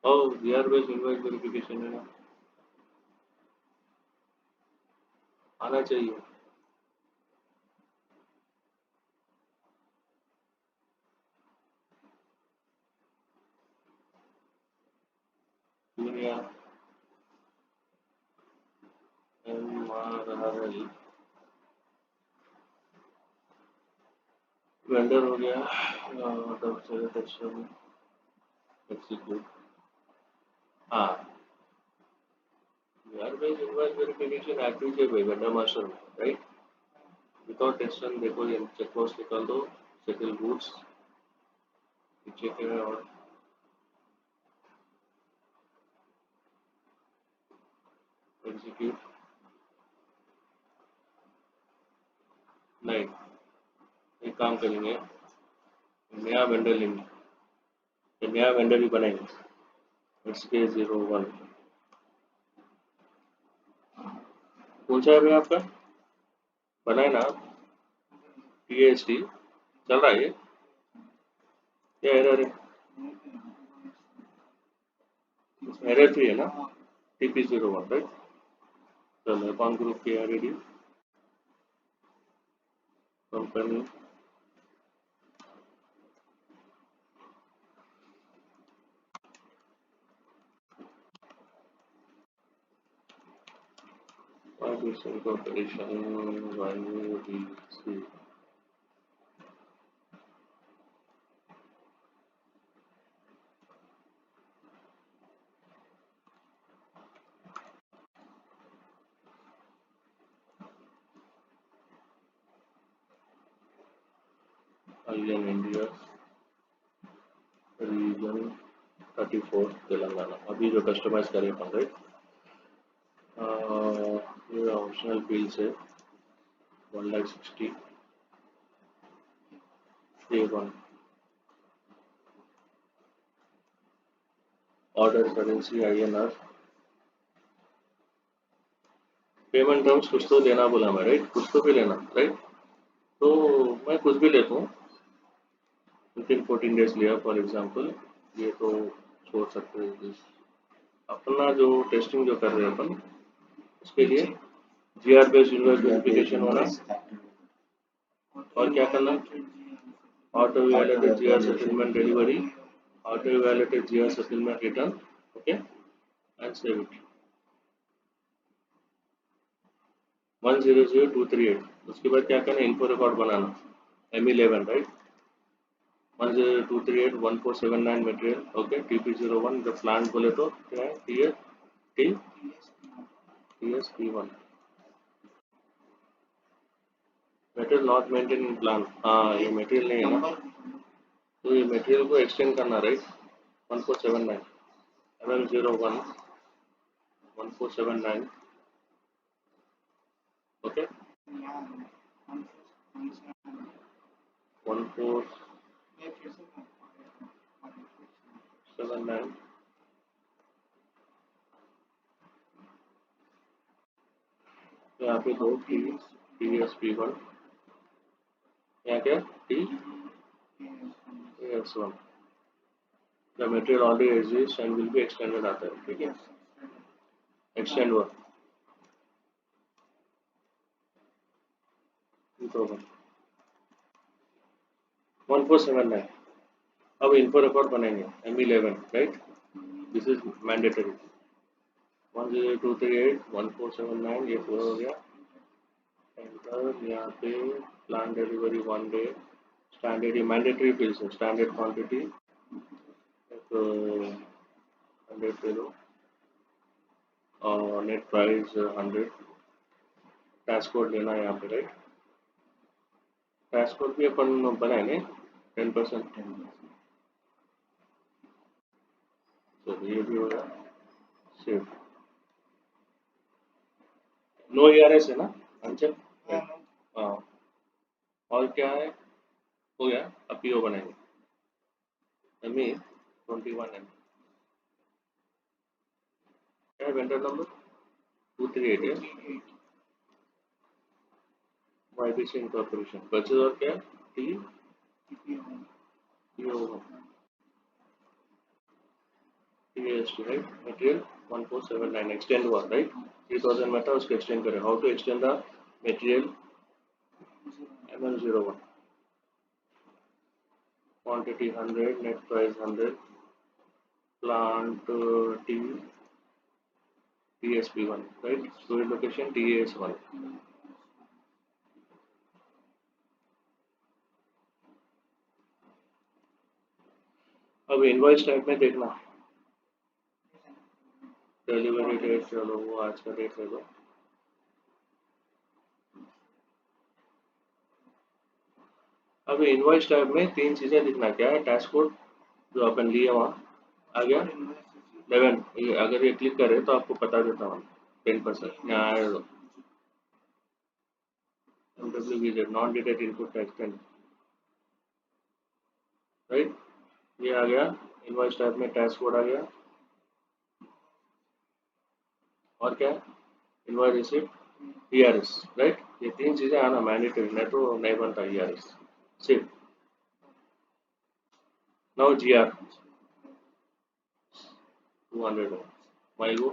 ओ GR बेस्ड इनवॉइस वेरिफिकेशन है ना, आना चाहिए। दुनिया MRRL वेंडर हो गया, तब सेलेक्शन एग्जीक्यूट। हाँ, यार भाई इनवॉइस वेरिफिकेशन एक्टिव है भाई वेंडर मास्टर में, राइट? विदाउट टेंशन देखो ये चेक बॉक्स निकाल दो, सेटल गुड्स पीछे के और एग्जीक्यूट नहीं। एक काम करेंगे, नया वेंडर लेंगे, नया वेंडर ही बनाएंगे। XK01 कौन सा है भाई आपका? बनाए ना? PAST चल रहा है ये? क्या एरर है? एरर फ्री है ना? TP01 राइट? चलो अकाउंट ग्रुप के ready, company Violation Corporation YODC IN India region 34 Telangana. अभी जो कस्टमाइज करें अपन राइट, ये ऑप्शनल फील्ड है 1,60,000 A1 order currency INR payment terms कुछ तो देना बोला मैं राइट, कुछ तो भी लेना राइट। तो मैं कुछ भी लेता हूँ, विथिन 14 डेज लिया फॉर एग्जांपल, ये तो छोड़ सकते हैं। अपना जो टेस्टिंग जो कर रहे हैं अपन उसके लिए GR बेस्ड इनवॉइस वेरिफिकेशन होना और क्या करना, auto validated GR settlement delivery, auto validated GR settlement return, okay and save it 100238। उसके बाद क्या करना, इन्फो रिकॉर्ड बनाना M11 right, 100238 1479 material, okay TP01 जब प्लांट बोले तो क्या है TSP1 material not maintain in plan. हाँ ये मटेरियल नहीं है ना, तो ये मटेरियल को एक्सटेंड करना राइट 1479 MM01 1479 ओके 1479 यहाँ पे दो TSP1 यहाँ क्या TS1 the material already exist and will be extended आता है, ठीक है एक्सटेंड हुआ 1479। अब इन्फो रिकॉर्ड बनाएंगे M11 right, this is mandatory 100238 1479 ये पूरा हो गया। एंटर यहाँ पे प्लान डिलीवरी 1 डे स्टैंडर्ड, ये मैंडेटरी फील्ड्स है, स्टैंडर्ड क्वांटिटी 100 किलो और नेट प्राइस 100, टैक्स कोड लेना है यहाँ पे राइट, टैक्स कोड भी अपन बनाए नहीं 10%, तो ये भी होगा सेव। नो ERS है ना अंचल? हाँ, और क्या है हो गया, अब PO बनाएंगे ME21 है, क्या वेंडर नंबर 238 है YBC इनकॉर्पोरेशन, परचेज और क्या TPO TAST right, material 1479 extend हुआ राइट 3000 में था उसको एक्सटेंड करें how to extend the material ML01 quantity 100 net price 100 plant T TSP1 right storage location TAS1 अब इनवॉइस टाइप में देखना डिलीवरी डेट चलो वो आज का डेट ले लो अब इनवॉइस टाइप में तीन चीजें दिखना क्या है टैक्स कोड जो अपन लिए वहाँ आ गया 11 अगर ये क्लिक करें तो आपको बता देता हूँ 10% यहाँ आएगा MWVZ non dated input tax 10 right ये आ गया इनवॉइस टाइप में टैक्स कोड आ गया और क्या इनवॉइस रिसिप्ट ERS राइट ये तीन चीजें आना मैंडेटरी नहीं तो नहीं बनता ERS सिर्फ नाउ GR 200 माई गो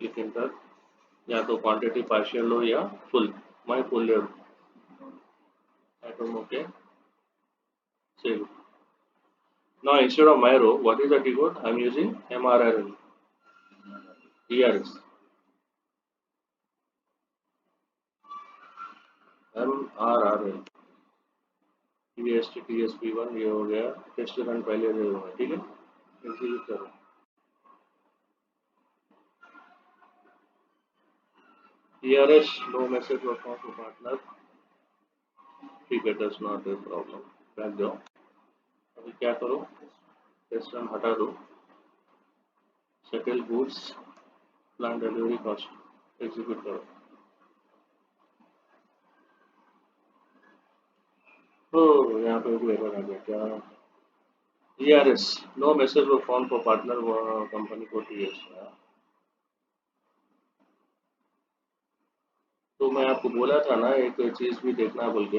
क्लिक एंटर या तो क्वांटिटी पार्शियल लो या फुल मैं फुल ले लूँ okay save now instead of my row what is the T code I'm using MRRL ERS MRRL TSP1 ये हो गया टेस्ट रन पहले दे दूंगा ठीक है एग्जीक्यूट करो ERS no message was found to partner ठीक है that's not a problem back जाओ अभी क्या करो टेस्ट रन हटा दो settle goods plan delivery cost execute करो तो यहाँ पे भी एरर आ गया क्या ERS no message was found for partner company को TS तो मैं आपको बोला था ना एक चीज भी देखना बोल के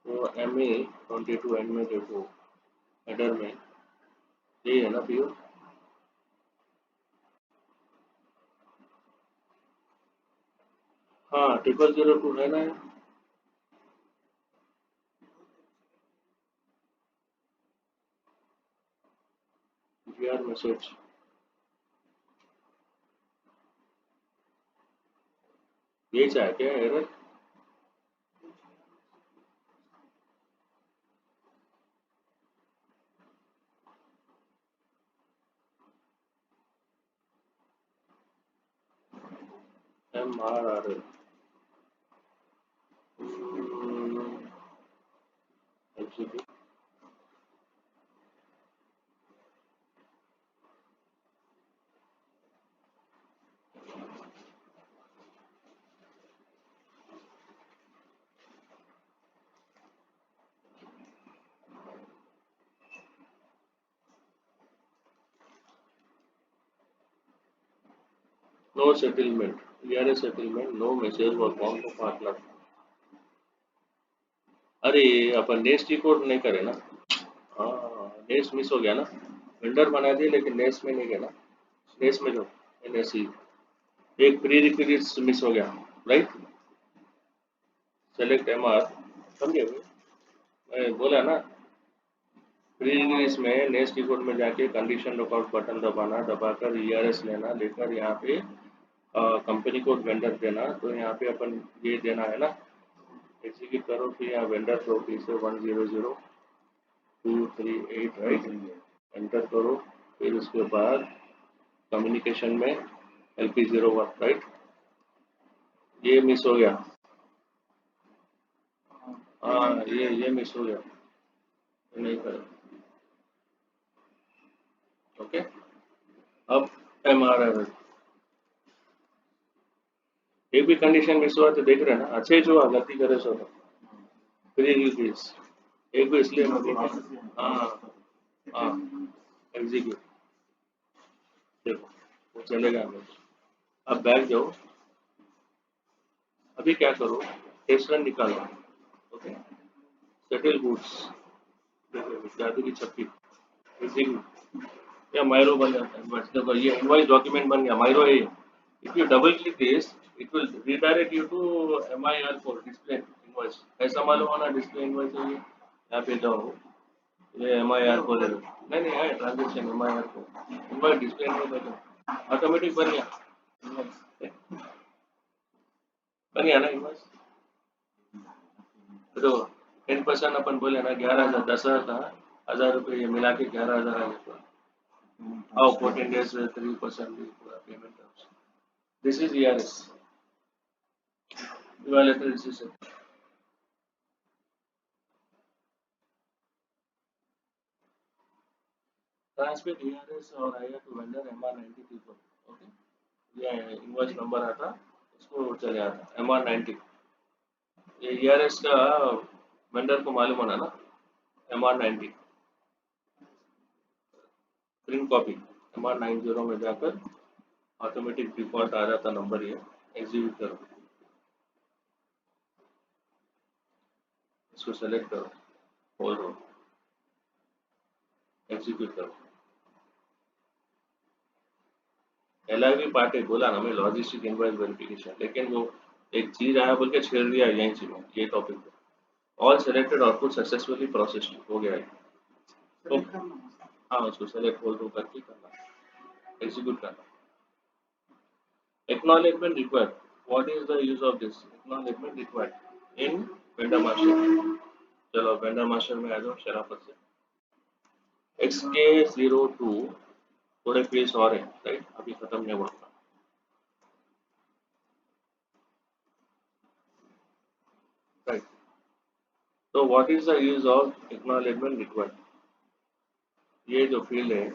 तो MA22 एंड में देखो हेडर में यही है ना पीओ हाँ 0002 है ना GR मैसेज यही चाहे क्या error MRRL execute no settlement ERS settlement no message was found for partner अरे अपन नेक्स्ट टी कोड नहीं करे ना हाँ नेक्स्ट मिस हो गया ना वेंडर बना दिए लेकिन नेक्स्ट में नहीं गया ना नेक्स्ट में जो NSE एक प्री रिक्विजिट्स मिस हो गया राइट सेलेक्ट MR समझे मैं बोला ना प्री रिक्विजिट्स में नेक्स्ट टी कोड में जाके कंडीशन लुकआउट बटन दबाना दबाकर ERS लेना लेकर यहाँ पे कंपनी कोड वेंडर देना तो यहाँ पे अपन ये देना है ना एग्जीक्यूट करो फिर यहाँ वेंडर प्रॉपर्टी से 100238 राइट एंटर करो फिर उसके बाद कम्युनिकेशन में LP01 राइट ये मिस हो गया हाँ ये मिस हो गया नहीं करे ओके अब MRR एक भी कंडीशन मिस हुआ तो देख रहे हैं ना अच्छे जो गलती करे सो प्री रिलीज एक भी इसलिए हाँ हाँ एग्जीक्यूट देखो वो चलेगा हमें अब बैक जाओ अभी क्या करो टेस्ट रन निकालो, ओके, सेटल गुड्स, जादू की छप्पी, एग्जीक्यूट, या माइरो बन जाता है इनवाइस। देखो ये इनवाइस डॉक्यूमेंट बन गया, माइरो है। If you double click this, it will redirect you to MIR code, display invoice. ऐसा मालूम होना डिस्प्ले इनवाइस है ये, यहाँ पे जाओ, ये MIR कोड है, नहीं नहीं है transaction MIR code, invoice display invoice automatic बन गया, इनवाइस बन गया ना इनवाइस। तो 10% अपन बोले ना, 11,000, 10,000 था, 1,000 रुपये ये मिला के 11,000 आ गया। हाउ 14 days 3% पूरा payment terms, this is ERS, evaluated decision। Transmit ERS और IR to vendor MR90 people, okay, ये इनवॉइस नंबर आता, उसको चले आता MR90। ये ERS का वेंडर को मालूम होना ना, MR90 प्रिंट कॉपी, MR90 में जाकर ऑटोमेटिक डिफॉल्ट आ जाता नंबर, ये एग्जीक्यूट करो, इसको सेलेक्ट करो, होल्ड हो, एग्जीक्यूट करो। LIV पार्ट है, बोला ना मैं, लॉजिस्टिक इनवॉइस वेरिफिकेशन, लेकिन वो एक चीज आया बोल के छेड़ दिया यहीं से मैं, ये टॉपिक पे। All selected output successfully processed हो गया है, तो हाँ उसको सेलेक्ट होल्ड करके करना, एग्जीक्यूट करना। Acknowledgement required, what is the use of this acknowledgement required in vendor master. चलो वेंडर मास्टर में आ जाओ शराफत से, XK02 थोड़े पेज और है, राइट, अभी खत्म नहीं हुआ, राइट। तो what is the use of acknowledgement required, ये जो फील्ड है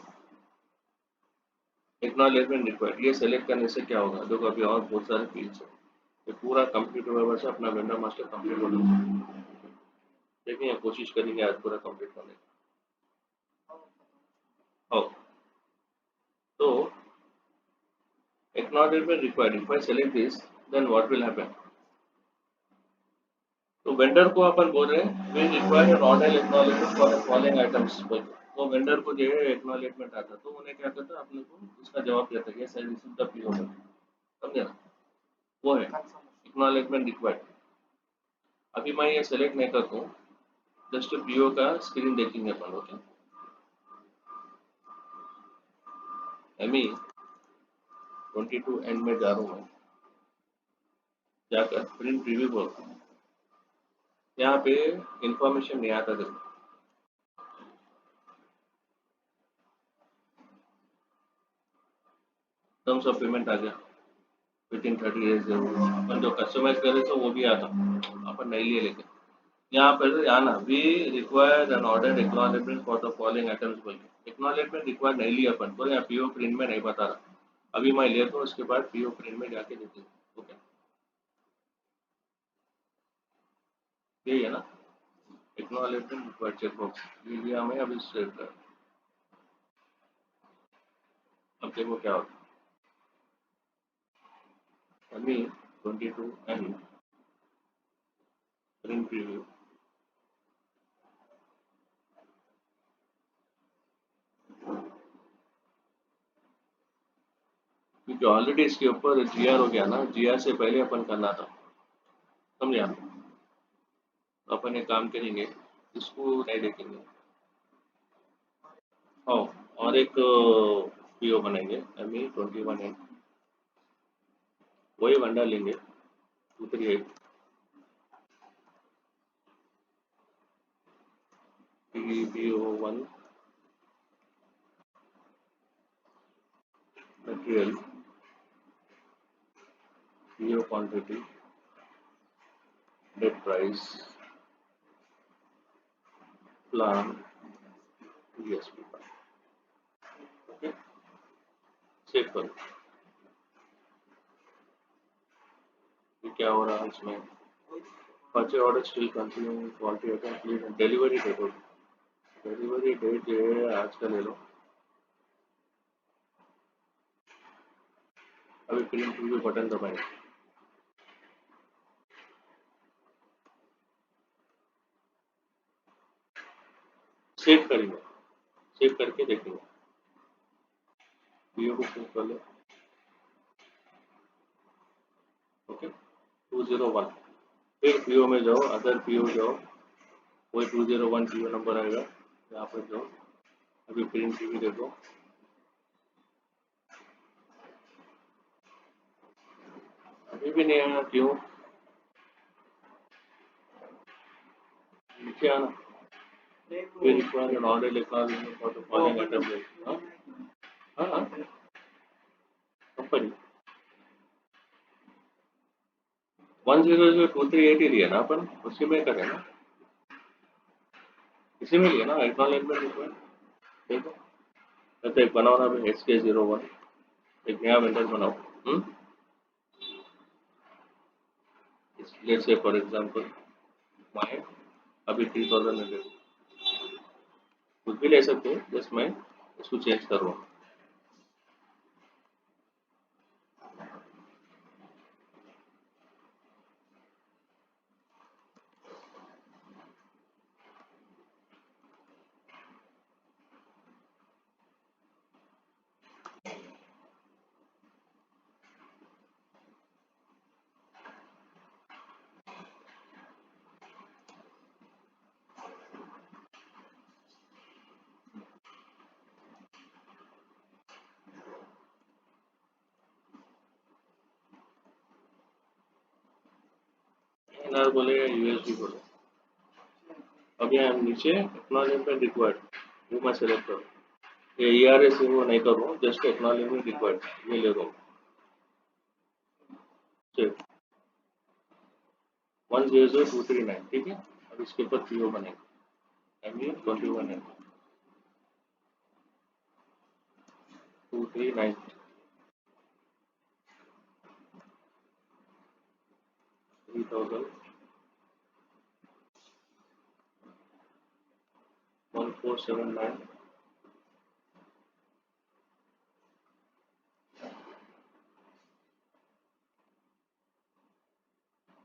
एक्नॉलेजमेंट रिक्वायर्ड, ये सेलेक्ट करने से क्या होगा, देखो अभी और बहुत सारे फील्ड्स है, ये पूरा कंप्लीट हुआ से अपना वेंडर मास्टर कंप्लीट हो जाएगा। देखेंगे, कोशिश करेंगे आज पूरा कंप्लीट करने का। तो acknowledgement required, if I select this then what will happen, तो वेंडर को अपन बोल रहे हैं we require an order acknowledgement for the following items, तो वेंडर को जो है एक्नॉलेजमेंट आता, तो उन्हें क्या करता है, अपने को इसका जवाब देता है, yes I receive the PO, समझे ना, वो है एक्नॉलेजमेंट रिक्वायर्ड। अभी मैं ये सेलेक्ट नहीं करता हूँ, जस्ट PO का स्क्रीन देखेंगे अपन, ओके। ME 22 एंड में जा रहा हूँ मैं, जाकर प्रिंट प्रीव्यू बोलता हूँ, यहाँ पे इंफॉर्मेशन नहीं आता, देखो टर्म्स ऑफ पेमेंट आ गया, विद इन 30 days अपन जो कस्टमाइज करे तो वो भी आता, अपन नहीं लिए, लेकिन यहाँ पर आना we require an order acknowledgement for the following items बोल के, एक्नॉलेजमेंट रिक्वायर नहीं लिया अपन, तो यहाँ PO प्रिंट में नहीं बता रहा, अभी मैं लेता हूँ, उसके बाद PO प्रिंट में जाके देते हैं, ओके, यही है ना एक्नॉलेजमेंट रिक्वायर्ड चेकबॉक्स, ये लिया हमें, अभी सेव कर, अब देखो क्या होता है, ME 22 एंड प्रिंट प्रीव्यू, क्योंकि ऑलरेडी इसके ऊपर GR हो गया ना, GR से पहले अपन करना था, समझे आप, तो अपन एक काम करेंगे, इसको नहीं देखेंगे, हाँ, और एक PO बनाएंगे ME 21 एंड, वही वंडा लेंगे 238 PO1 material, PO quantity, date price, plan, TSP, okay, save करो। ये क्या हो रहा है इसमें, purchase order still continue, quality item please, delivery date, delivery date जो है आज का ले लो, अभी प्रिंट प्रीव्यू बटन दबाएं, सेव करेंगे, सेव करके देखेंगे। पीओ को सेव कर लो। ओके 201, फिर पीओ में जाओ, अदर पीओ जाओ, वही 201 पीओ नंबर आएगा, यहाँ पर जाओ, अभी प्रिंट भी देखो, अभी भी नहीं आया, क्यों? नीचे आना, फिर रिक्वायर ऑर्डर लिखा फॉर द फॉलोइंग आइटम। हाँ कंपनी 100238 ही लिया ना अपन, उसी में करें ना, इसी में लिया ना एक्नॉलेजमेंट रिक्वायर। देखो तो एक बनाओ ना भाई, SK01 एक नया वेंडर बनाओ। Let's say for example my अभी 3000 कुछ भी ले सकते हैं, जस्ट मैं इसको चेंज कर रहा हूँ। एनआर बोलेगा, यूएसडी बोले, अभी हम नीचे एक्नॉलेजमेंट रिक्वायर्ड वो मैं सेलेक्ट करूँ, ये ERS वो नहीं कर रहा हूँ, जस्ट एक्नॉलेजमेंट रिक्वायर्ड ये ले रहा हूँ। 100239 ठीक है। अब इसके ऊपर पीओ बनेगा, ME21 है 239 3000 1479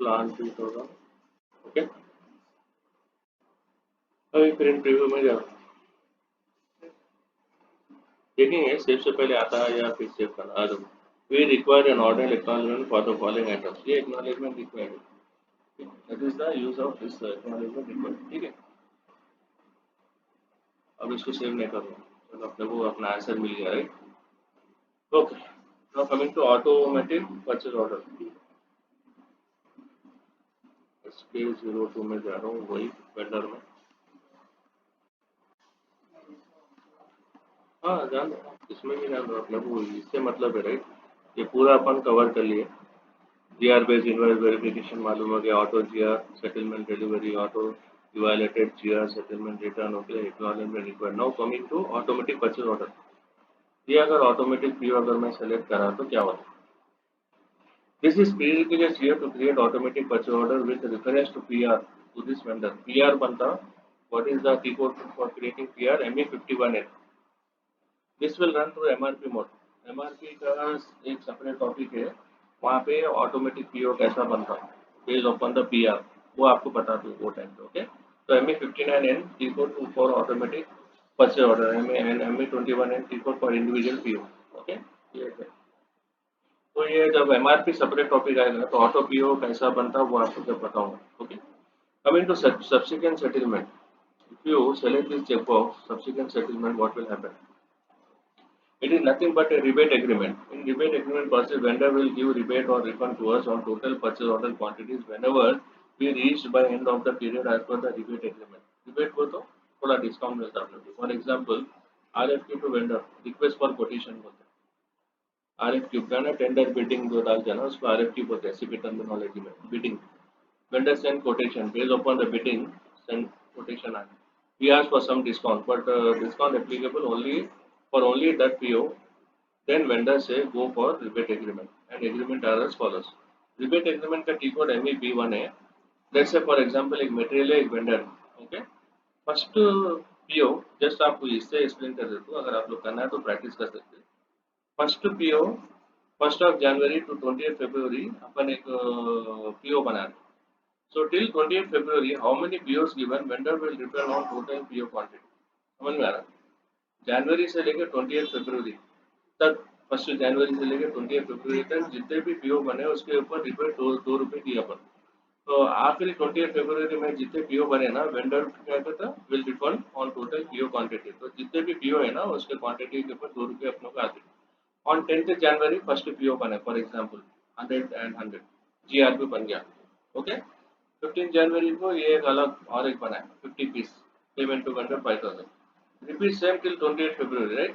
प्लान 2000। ओके अभी प्रिंट प्रीव्यू में जाओ, देखेंगे सेव से पहले आता है या फिर सेव करना आ जाओ। We require an order acknowledgement for the following items, ये एक्नॉलेजमेंट रिक्वायर्ड है, that is the use of this acknowledgement required. ठीक है अब इसको सेव नहीं कर रहा हूँ, चलो अपने को अपना आंसर मिल गया right. Okay now coming to automatic purchase order, SK02 में जा रहा हूँ, वही वेंडर में। हाँ जान दो, इसमें भी जान दो, अपने को इससे मतलब है राइट, ये पूरा अपन कवर कर लिए। GR बेस्ड इनवॉइस वेरिफिकेशन मालूम हो गया, auto GR settlement delivery, auto evaluated GR settlement return हो गया, acknowledgement required. Now coming to automatic purchase order, ये अगर ऑटोमेटिक पीओ अगर मैं सेलेक्ट करा तो क्या होता है? This is prerequisite here to create automatic purchase order with reference to PR to this vendor. PR बनता, what is the key code for creating PR? ME51N. This will run through MRP mode. MRP का एक सेपरेट टॉपिक है, वहाँ पे ऑटोमेटिक पीओ कैसा बनता बेस्ड अपॉन द PR, वो आपको बता दूँ वो टाइम पे। ओके तो ME59N की code for automatic purchase order, ME21N की code for individual PO. Okay ये है। तो ये जब MRP सेपरेट टॉपिक आएगा तो ऑटो पीओ कैसा बनता वो आपको जब बताऊंगा। Okay coming to subsequent settlement, if you select this checkbox subsequent settlement, what will happen? It is nothing but a rebate agreement. In rebate agreement process, vendor will give rebate or refund to us on total purchase order quantities whenever we reach by end of the period as per the rebate agreement. Rebate को तो थोड़ा डिस्काउंट मिलता है अपने को। For example RFQ to vendor, request for quotation बोलते हैं। RFQ का ना टेंडर बिडिंग जो डालते हैं ना उसको RFQ बोलते हैं, CP टर्मिनोलॉजी में bidding. Vendor send quotation based upon the bidding, send quotation on. We ask for some discount, but discount applicable only for only that PO. Then vendor say go for rebate agreement, and agreement are as follows. Rebate agreement का T code MEB1 है। Let's say for example एक material है एक vendor, okay? First PO just आपको इससे explain कर देता हूँ, अगर आप लोग करना है तो practice कर सकते हैं। First PO 1st of January to 20th February अपन एक PO बना रहे हैं। So till 28th February, how many POs given? Vendor will return on total PO quantity. समझ में आ रहा? जनवरी से लेकर 28 फरवरी तक, 1 जनवरी से लेकर 28 फरवरी तक जितने भी पीओ बने उसके ऊपर रिबेट 2 रुपए दिया अपन। तो आखिरी 28 फरवरी में जितने पीओ बने ना, वेंडर क्या कहता will refund on total PO quantity. तो जितने भी पीओ है ना उसके क्वांटिटी के ऊपर 2 रुपए अपनों को आते। On 10th January first PO बने, फॉर एग्जाम्पल 100 एंड 100 जीआरपी बन गया। ओके, 15 जनवरी को ये एक अलग और एक बना है 50 piece payment to vendor 5000। Repeat same till 28 February, right?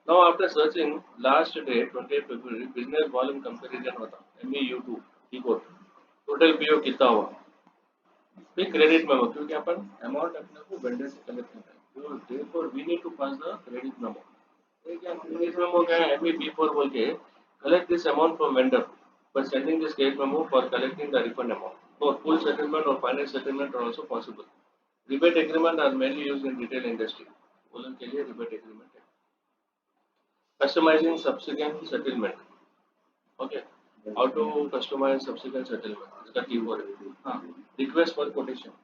Now after searching last day 28 February business volume comparison होता MEU2 की टोटल पीओ कितना हुआ, फिर क्रेडिट मेमो, क्योंकि अपन अमाउंट अपने को वेंडर से कलेक्ट करना है, तो therefore we need to pass the credit memo. ये क्या क्रेडिट मेमो क्या है, MEB4 बोल के collect this amount from vendor by sending this credit memo for collecting the refund amount. For full settlement or final settlement are also possible. Rebate agreement are mainly used in retail industry. बोलन के लिए rebate agreement है। Customizing subsequent settlement. Okay. How to customize subsequent settlement? इसका कीवर्ड है। हाँ। Request for quotation.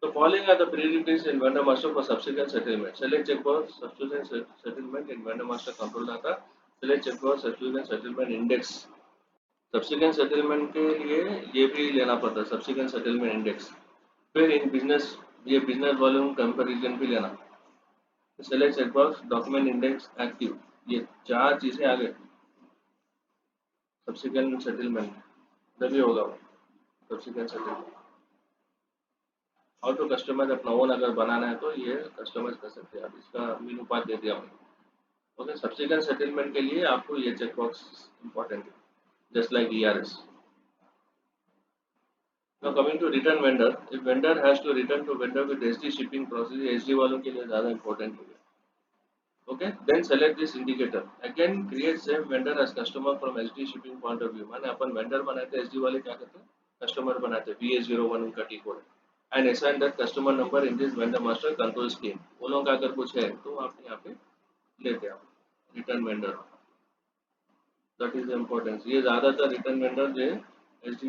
So following are the prerequisites in vendor master for subsequent settlement. Select checkbox subsequent settlement in vendor master control data. Select checkbox subsequent settlement index. Subsequent settlement के लिए ये भी लेना पड़ता है subsequent settlement index. फिर इन business ये business volume comparison भी लेना। Select checkbox document index active. ये 4 चीजें आ गए subsequent settlement तभी होगा वो subsequent settlement। How to customize अपना ओन अगर बनाना है तो ये कस्टमाइज कर सकते हैं आप, इसका मीनू पाथ दे दिया हमने। ओके, सब्सिक्वेंट सेटलमेंट के लिए आपको ये चेकबॉक्स इंपॉर्टेंट है, just like ERS। Now coming to return vendor, if vendor has to return to vendor with SD shipping process, SD वालों के लिए ज्यादा इंपॉर्टेंट है। Okay, then select this indicator, again create same vendor as customer from SD shipping point of view. माने अपन वेंडर बनाते हैं, SD वाले क्या करते हैं कस्टमर बनाते हैं, VA01 उनका टी कोड है। And assign that customer number in this vendor master control scheme। वो लोगों का अगर कुछ है तो आप यहाँ पे लेते आप return vendor, that is importance. ये ज्यादातर रिटर्न वेंडर जो SD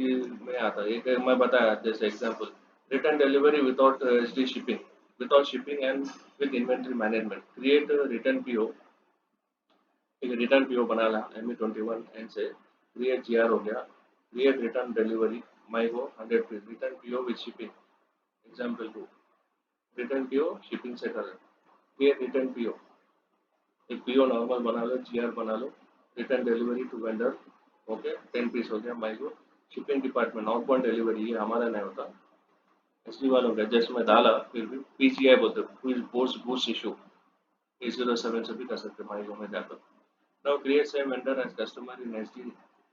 में आता है। एक मैं बताया जैसे example, return delivery without SD shipping, without shipping and with inventory management. Create return PO, एक रिटर्न पीओ बना ला ME21 एंड से क्रिएट GR हो गया। Create return delivery MIGO 100 piece, return PO with shipping example 2। Return PO shipping से कर, क्रिएट रिटर्न पीओ, एक पीओ नॉर्मल बना लो, GR बना लो। Return delivery to vendor, okay 10 piece हो गया MIGO. Shipping department outbound delivery, ये हमारा नहीं होता, SD वालों का। जैसे मैं डाला फिर भी PCI बोलते पोस्ट बूस्ट इशू, A07 से भी कर सकते माइगो में जाकर। Now create same vendor as customer in SD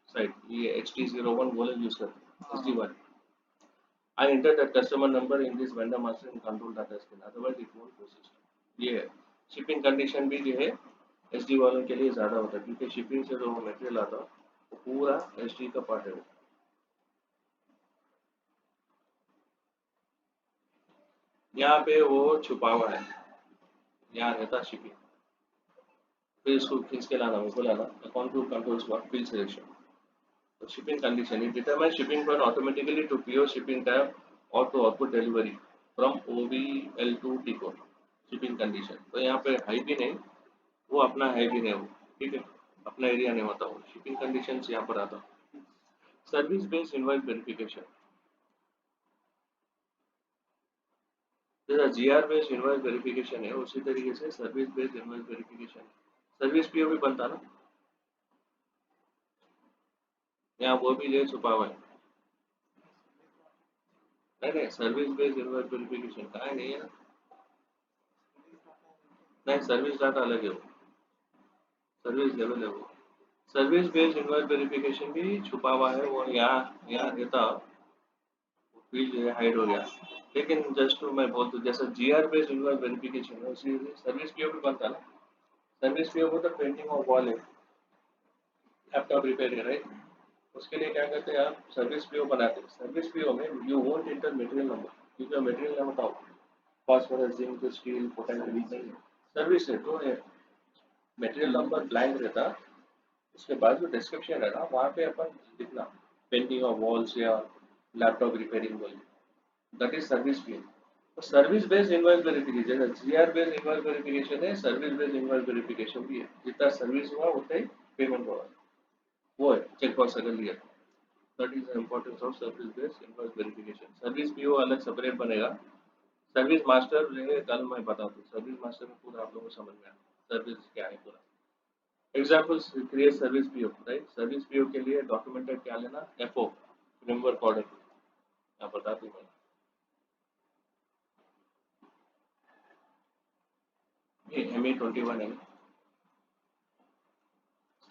site, ये HT01 बोले यूज करते SD वाले। I enter that customer number in this vendor master in control data screen, otherwise it won't process। ये है शिपिंग कंडीशन भी जो है SD वालों के लिए ज़्यादा होता है, क्योंकि शिपिंग से जो मटेरियल आता है वो पूरा SD का पार्ट है। यहाँ पे वो छुपा हुआ है, यहाँ रहता शिपिंग, फिर इसको खींच के लाना, मुझको लाना account to control spot field selection। तो shipping condition, it determines shipping point automatically to PO shipping tab or to output delivery from OVL to T code। Shipping condition तो यहाँ पे है भी नहीं, वो अपना है भी नहीं, वो ठीक है अपना एरिया नहीं होता, वो शिपिंग कंडीशंस यहाँ पर आता। सर्विस बेस्ड इनवॉइस वेरिफिकेशन, जैसा GR बेस्ड इनवॉइस वेरिफिकेशन है उसी तरीके से service based invoice verification, service PO भी बनता ना, यहाँ वो भी ले छुपा हुआ है। नहीं सर्विस बेस्ड इनवॉइस वेरिफिकेशन कहाँ है, नहीं है ना, नहीं सर्विस डाटा अलग है वो, सर्विस लेवल है वो। सर्विस बेस्ड इनवॉइस वेरिफिकेशन भी छुपा हुआ है, वो यहाँ रहता, फील्ड हाइड हो गया। लेकिन जस्ट मैं बोल दूं जैसा GR बेस्ड इनवॉइस वेरिफिकेशन है उसी सर्विस पीओ भी बनता ना। सर्विस पीओ को तो पेंटिंग ऑफ वॉल है, लैपटॉप रिपेयर है राइट, उसके लिए क्या करते हैं आप सर्विस पीओ बनाते हैं। सर्विस पीओ में you won't inter material number, क्योंकि मटेरियल नंबर बताओ फास्फोरस जिंक स्टील पोटेंशियल नहीं है, सर्विस है तो मटेरियल नंबर ब्लैंक रहता। उसके बाद जो डिस्क्रिप्शन है ना वहाँ पे अपन लिखना पेंटिंग ऑफ वॉल्स या लैपटॉप रिपेयरिंग बोले, दैट इज सर्विस पीओ। तो service based invoice verification, GR based invoice verification है, सर्विस बेस्ड इनवॉइस वेरिफिकेशन भी है। जितना सर्विस हुआ उतना ही पेमेंट हुआ, वो है चेक बॉक्स अगर लिया। That is the importance of service based invoice verification. Service PO अलग सेपरेट बनेगा। सर्विस मास्टर जो है कल मैं बता दूँ, सर्विस मास्टर में पूरा आप लोगों को समझ में आया सर्विस क्या है पूरा। Examples create service PO, right. Service PO के लिए डॉक्यूमेंटेड क्या लेना, एफओ फ्रेमवर्क ऑर्डर, मैं बता दूँ मैं। ME21 है।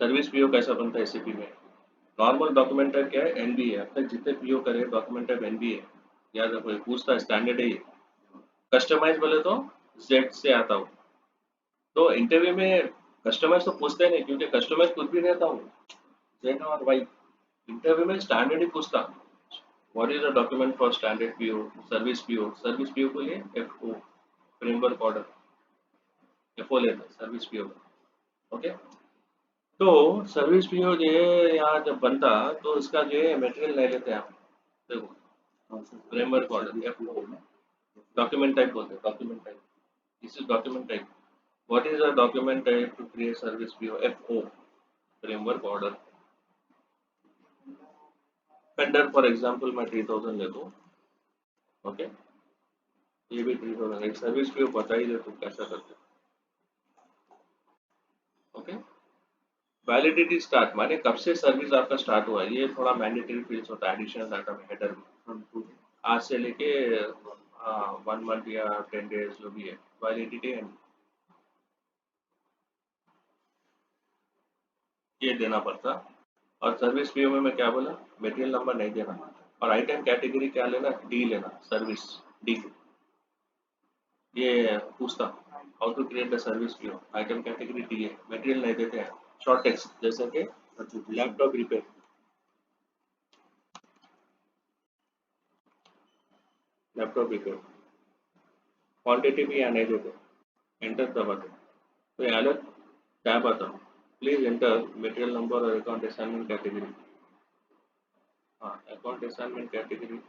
सर्विस पीओ कैसा बनता है एसएपी में? नॉर्मल डॉक्यूमेंट टाइप क्या है, एनबीए। अब तक जितने पीओ करे डॉक्यूमेंट टाइप एनबीए, याद रखो, पूछता है स्टैंडर्ड है ये। कस्टमाइज बोले तो जेड से आता हूँ, तो इंटरव्यू में कस्टमाइज तो पूछते नहीं, क्योंकि कस्टमाइज खुद भी रहता हूँ जेड और वाई। इंटरव्यू में स्टैंडर्ड ही पूछता, what is the document for standard PO, service PO. Service PO के लिए एफओ फ्रेमवर्क ऑर्डर, एफओ लेता है सर्विस पीओ का। ओके, तो सर्विस पीओ जो है यहाँ जब बनता तो इसका जो है मटेरियल नहीं लेते आप। देखो framework order FO, document type बोलते हैं, document type, this is document type. What is the document type two create service PO, FO framework order. Vendor for example मैं 3000 ले दूं, ओके, ये भी 3000। एक सर्विस पीओ बता ही दे तो कैसा करते, ओके। वैलिडिटी स्टार्ट माने कब से सर्विस आपका स्टार्ट हुआ, ये थोड़ा मैंडेटरी फील्ड्स होता है एडिशनल डाटा में हेडर में। आज से लेके 1 मंथ या 10 डेज जो भी है वैलिडिटी एंड ये देना पड़ता। और सर्विस पीओ में मैं क्या बोला, मटेरियल नंबर नहीं देना, और आइटम कैटेगरी क्या लेना, डी लेना, सर्विस डी। ये पूछता how to create the service PO, item category D है, मटेरियल नहीं देते हैं। शॉर्ट टेक्स्ट जैसे कि laptop repair, laptop repair, quantity भी यहाँ नहीं देते, एंटर दबाते, तो ये अलग टैब आता। प्लीज एंटर मटेरियल नंबर और अकाउंट असाइनमेंट कैटेगरी। हाँ, account assignment category,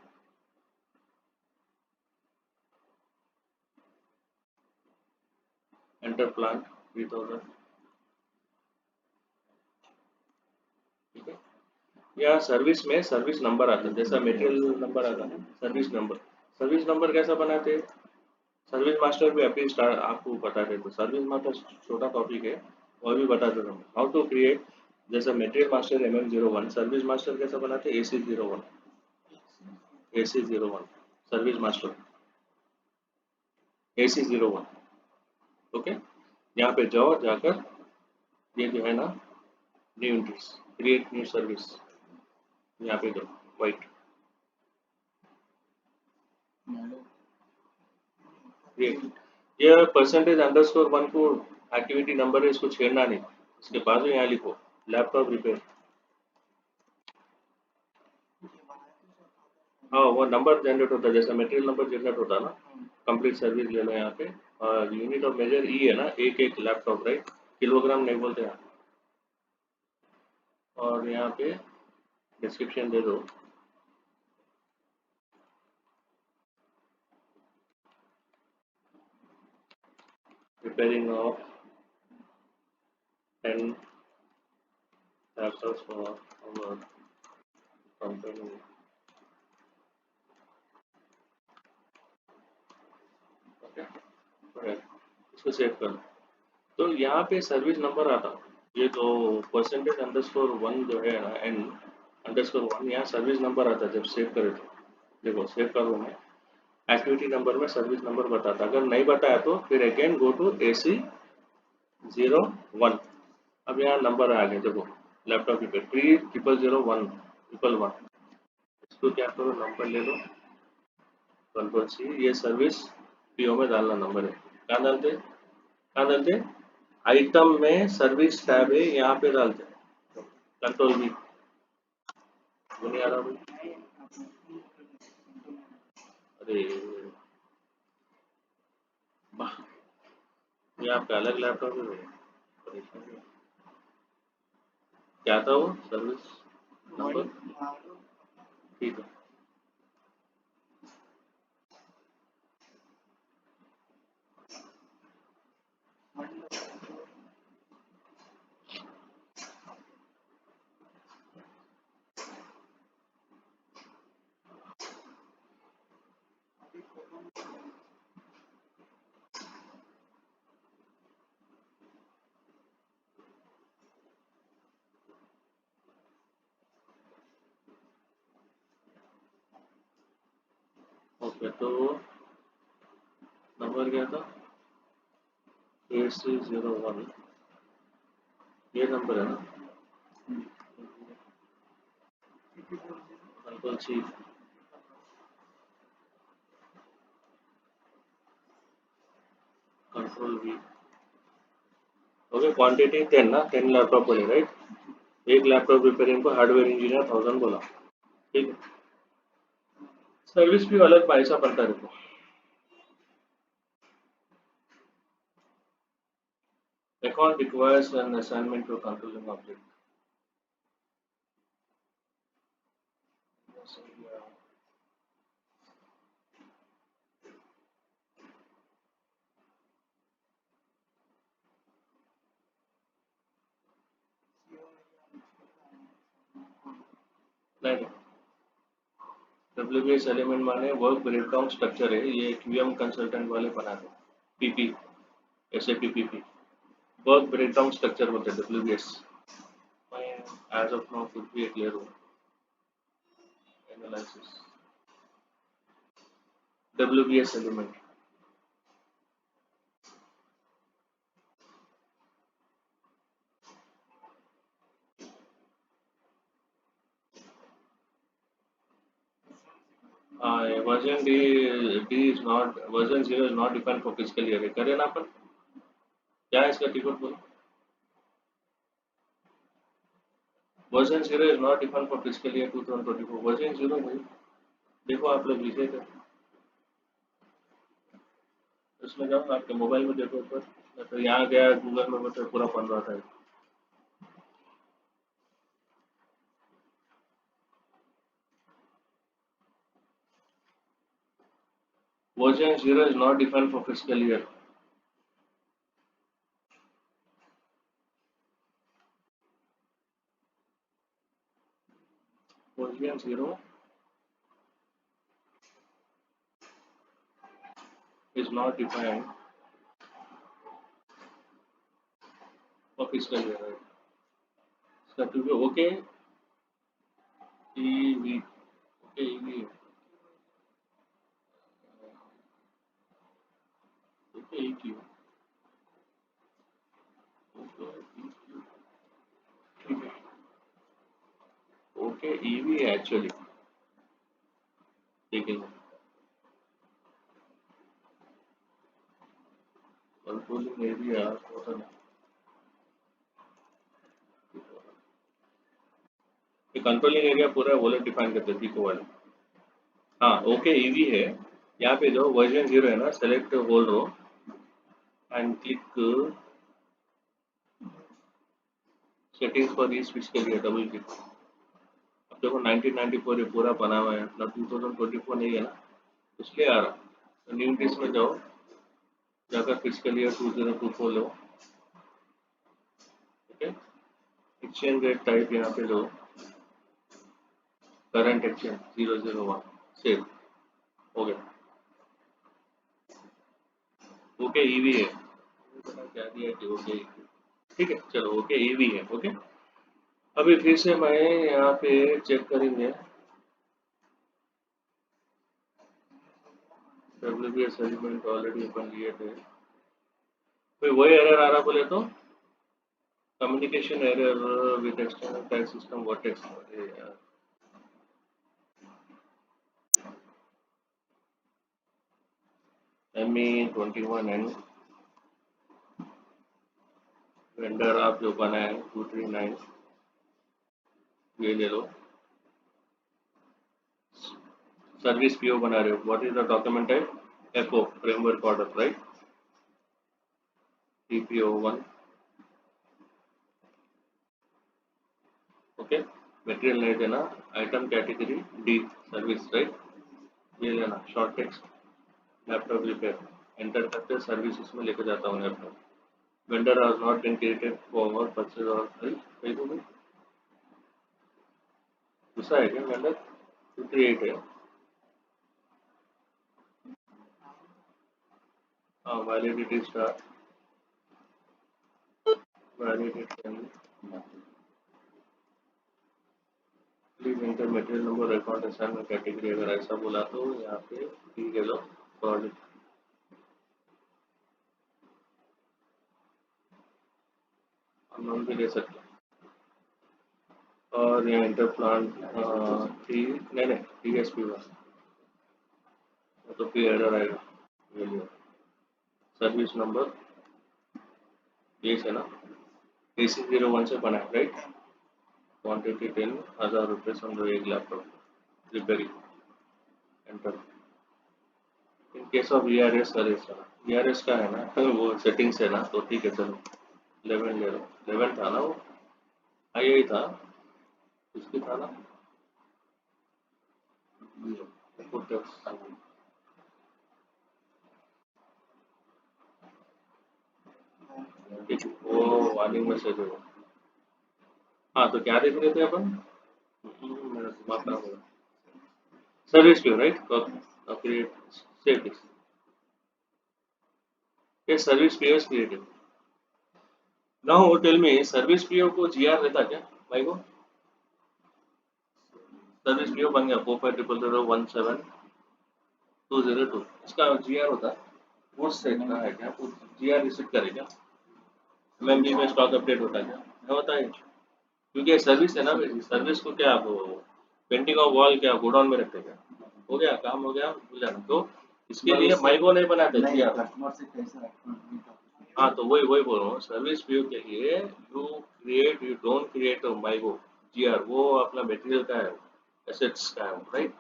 enter plant 3000, ठीक है। या सर्विस में सर्विस नंबर आता है, जैसा मटेरियल नंबर आता है सर्विस नंबर। सर्विस नंबर कैसा बनाते हैं, सर्विस मास्टर भी अभी स्टार्ट आपको बता देते, सर्विस मास्टर छोटा टॉपिक है, और भी बता देता हूँ हाउ टू क्रिएट। जैसा material master MM01, service master कैसा बनाते हैं AC01, AC01 service master AC01, okay. यहाँ पे जाओ, जाकर ये जो है ना new entries, create new service, यहाँ पे जाओ वाइट क्रिएट। ये परसेंटेज अंडरस्कोर 1 को एक्टिविटी नंबर है, इसको छेड़ना नहीं। इसके बाजू यहाँ लिखो लैपटॉप रिपेयर। हाँ, वो नंबर जनरेट होता है जैसा मटेरियल नंबर जनरेट होता है ना। कंप्लीट सर्विस ले लो यहाँ पे, और यूनिट ऑफ मेजर ई है ना, एक लैपटॉप, राइट, किलोग्राम नहीं बोलते यहाँ। और यहाँ पे डिस्क्रिप्शन दे दो, repairing of 10 laptops for our company। Okay, इसको सेव कर। तो यहाँ पे सर्विस नंबर आता, ये तो परसेंटेज अंडरस्कोर 1 जो है ना, एन अंडरस्कोर 1, यहाँ सर्विस नंबर आता है जब सेव करे तो। देखो सेव करो, मैं एक्टिविटी नंबर में सर्विस नंबर बताता, अगर नहीं बताया तो फिर अगेन गो टू AC01। अब यहाँ नंबर आ गए, देखो लैपटॉप की पे 3001 इसको क्या करो, नंबर ले लो, कंट्रोल C, ये सर्विस पीओ में डालना नंबर है। कहाँ डालते, कहाँ डालते, आइटम में सर्विस टैब है, यहाँ पे डालते, कंट्रोल V। नहीं आ रहा भाई, अरे ये आपका अलग लैपटॉप है, परेशान है। क्या था वो सर्विस नंबर, ठीक है। ओके, तो नंबर क्या था? 8301, ये नंबर है ना? Control C, control V. Okay, quantity 10 ना, 10 लैपटॉप बोले राइट। एक लैपटॉप रिपेयरिंग को हार्डवेयर इंजीनियर 1000 बोला, ठीक है। सर्विस भी अलग पैसा पड़ता है देखो। Account requires an assignment to controlling object. नहीं, WBS एलिमेंट माने वर्क ब्रेकडाउन स्ट्रक्चर है, ये QM कंसल्टेंट वाले बनाते हैं। PP, SAP PP, work breakdown structure बोलते हैं WBS। मैं एज ऑफ नाउ खुद भी क्लियर हूँ। Analysis WBS element, version D is not, version 0 is not defined for physical year. करें ना अपन, क्या है इसका टिकट बोलो? Version 0 is not defined for physical year 2024। Version 0 भाई, देखो आप लोग लिखे थे उसमें, जाओ आपके मोबाइल में देखो ऊपर, तो यहाँ गया गूगल में, मतलब पूरा बन रहा था। Version 0 is not defined for fiscal year. Version 0 is not defined for fiscal year. Right? So to be okay, EV, okay, EV, okay, EQ, okay, okay, EV actually. देखिए, कंट्रोलिंग एरिया होता है, ये कंट्रोलिंग एरिया पूरा वो लोग डिफाइन करते हैं पीको वाले। हाँ, ओके ईवी है। यहाँ पे जो वर्जन 0 है ना, select whole row and click settings for this physical year, double click. अब देखो 1994 ये पूरा बना हुआ है ना, 2024 नहीं है ना, इसलिए आ रहा। तो न्यू डिस्क में जाओ, जाकर फिजिकल ईयर 2024 लो। ओके, एक्सचेंज रेट टाइप यहाँ पे लो, करंट एक्सचेंज 001, सेव हो गया। ओके ईवी है, क्या दिया कि ओके, ठीक है चलो, ओके ईवी है। ओके, अभी फिर से मैं यहाँ पे चेक करेंगे WBS एलिमेंट ऑलरेडी ओपन किए थे, कोई वही एरर आ रहा बोले तो communication error with external type system vertex. अरे यार, ME21N वेंडर आप जो बनाए 239 ये ले लो। सर्विस PO बना रहे हो, what is the document type? FO, framework order, right? TPO1, okay, material नहीं देना, item category D service, right, ये लेना short text laptop repair, enter करते सर्विस इसमें लेके जाता हूँ laptop. Vendor has not been created for purchase और कहीं को भी दूसरा है क्या वेंडर 238 है। हाँ validity start validity please enter material number account assignment category, अगर ऐसा बोला तो यहाँ पे ठीक है लो प्रोजेक्ट अमाउंट भी दे सकते हैं। और यहाँ इंटर प्लान थी नहीं नहीं TSP बस तो फिर एरर आएगा। ये लियो सर्विस नंबर ये है ना AC01 से बना है राइट, क्वांटिटी 10,000 रुपये समझो एक laptop repairing, enter. In case of ERS service है ना, ERS का है ना वो सेटिंग्स है ना, तो ठीक है चलो 11 ले लो, 11 था ना वो, हाँ यही था उसकी था ना ठीक वो वार्निंग मैसेज है वो। हाँ तो क्या देख रहे थे अपन, मेरा दिमाग खराब हो गया, सर्विस पे राइट, क्रिएट सेव दिस, ये सर्विस पे is created. Now tell me service PO को GR रहता क्या भाई को, सर्विस पीओ बन गया 4500017202, इसका GR होता है वो सेट का है क्या, वो GR रिसेट करे क्या, MMB में स्टॉक अपडेट होता है क्या, नहीं होता है क्योंकि सर्विस है ना मेरी, सर्विस को क्या वो पेंटिंग ऑफ वॉल क्या गोडाउन में रखते क्या, हो गया काम हो गया भूल जाना, तो इसके लिए माइको नहीं बनाते GR। कस्टमर से कैसा हाँ तो वही वही बोल रहा हूँ, सर्विस व्यू के लिए यू डोंट क्रिएट माइगो GR, वो अपना मटेरियल का है, एसेट्स का है राइट।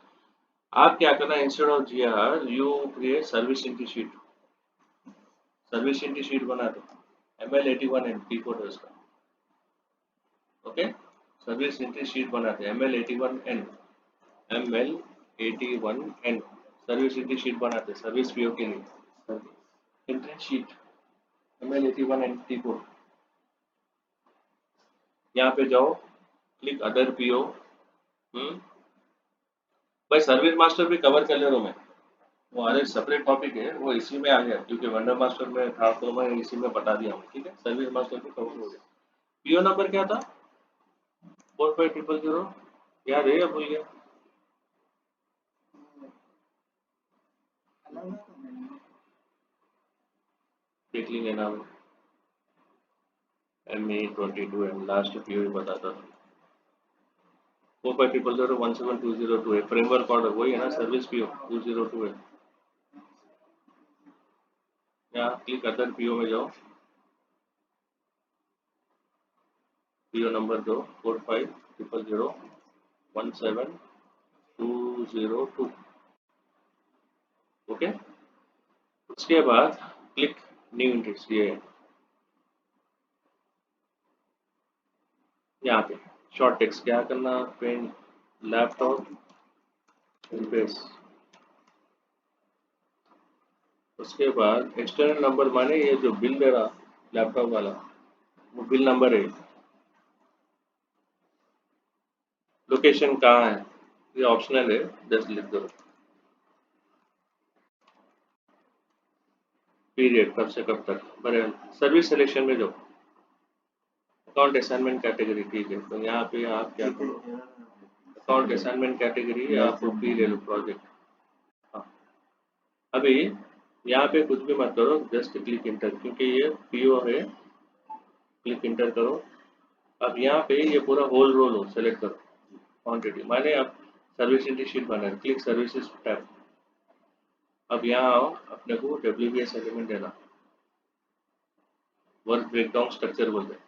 आप क्या करना instead of GR you create service entry sheet, service entry sheet बना दो ML81N T कोड है उसका, ओके सर्विस इंटी शीट बनाते ML81N ML81N service entry sheet बनाते सर्विस पीओ के लिए, entry sheet ML81N T code, यहाँ पे जाओ क्लिक अदर पीओ, भाई सर्विस मास्टर भी कवर कर ले रहा हूँ मैं, वो अलग सेपरेट टॉपिक है, वो इसी में आ गया क्योंकि वंडर मास्टर में था तो मैं इसी में बता दिया हूँ, ठीक है सर्विस मास्टर भी कवर हो गया। पीओ नंबर क्या था 45000, याद है या भूल गया, देख लेंगे नाम, ME22 एंड लास्ट पीओ ही बताता था 450017202 है, फ्रेमवर्क ऑर्डर वही है ना, सर्विस पीओ 202 है। यहाँ क्लिक अदर पीओ में जाओ, पीओ नंबर दो 4500017202, ओके। उसके बाद क्लिक न्यू इंट्रीज, ये यहाँ पे शॉर्ट टेक्स्ट क्या करना, पेन लैपटॉप रिपेयर्स, उसके बाद एक्सटर्नल नंबर माने ये जो बिल दे रहा लैपटॉप वाला वो बिल नंबर है, लोकेशन कहाँ है ये ऑप्शनल है, जस्ट लिख दो, पीरियड कब से कब तक भरे, सर्विस सिलेक्शन में जो अकाउंट असाइनमेंट कैटेगरी, ठीक है तो यहाँ पे आप क्या करो, अकाउंट असाइनमेंट कैटेगरी आप पी ले लो प्रोजेक्ट, हाँ अभी यहाँ पे कुछ भी मत करो, जस्ट क्लिक इंटर क्योंकि ये पीओ है, क्लिक इंटर करो। अब यहाँ पे ये पूरा होल रोल हो सेलेक्ट करो, क्वांटिटी माने अब सर्विस इंटी शीट बना है, क्लिक सर्विसेज टैब, अब यहाँ आओ अपने को WBS एलिमेंट देना, वर्क ब्रेकडाउन स्ट्रक्चर बोलते हैं,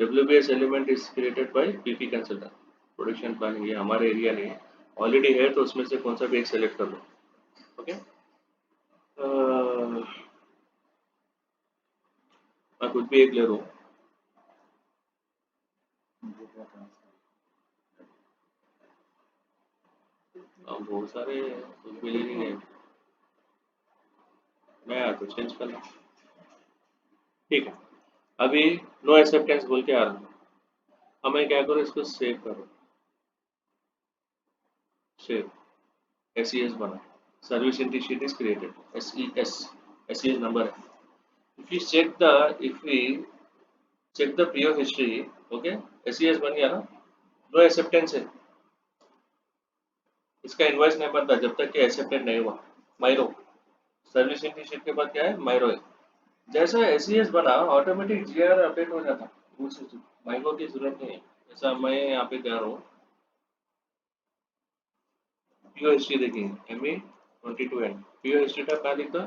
WBS element is created by PP consultant production planning, ये हमारे एरिया नहीं है, ऑलरेडी है तो उसमें से कौन सा भी एक सेलेक्ट कर लो, ओके। मैं कुछ भी एक ले रहा हूँ, नया तो चेंज करना, ठीक है। अभी नो एक्सेप्टेंस बोल के आ रहा हूँ, अब मैं क्या करूँ, इसको सेव करो, सेव, SES बना, service history sheet is created, SES number है। if we check the PO history, okay, SES बन गया ना, नो एक्सेप्टेंस है, इसका इनवॉइस नहीं बनता जब तक कि एक्सेप्टेड नहीं हुआ। माइरो सर्विस हिस्ट्री शीट के बाद क्या है, माइरो है। जैसा SES बना ऑटोमेटिक GR अपडेट हो जाता, माइरो की जरूरत नहीं है। जैसा मैं यहाँ पे जा रहा हूँ, PO हिस्ट्री देखेंगे, ME22N PO हिस्ट्री टैब कहाँ दिखता,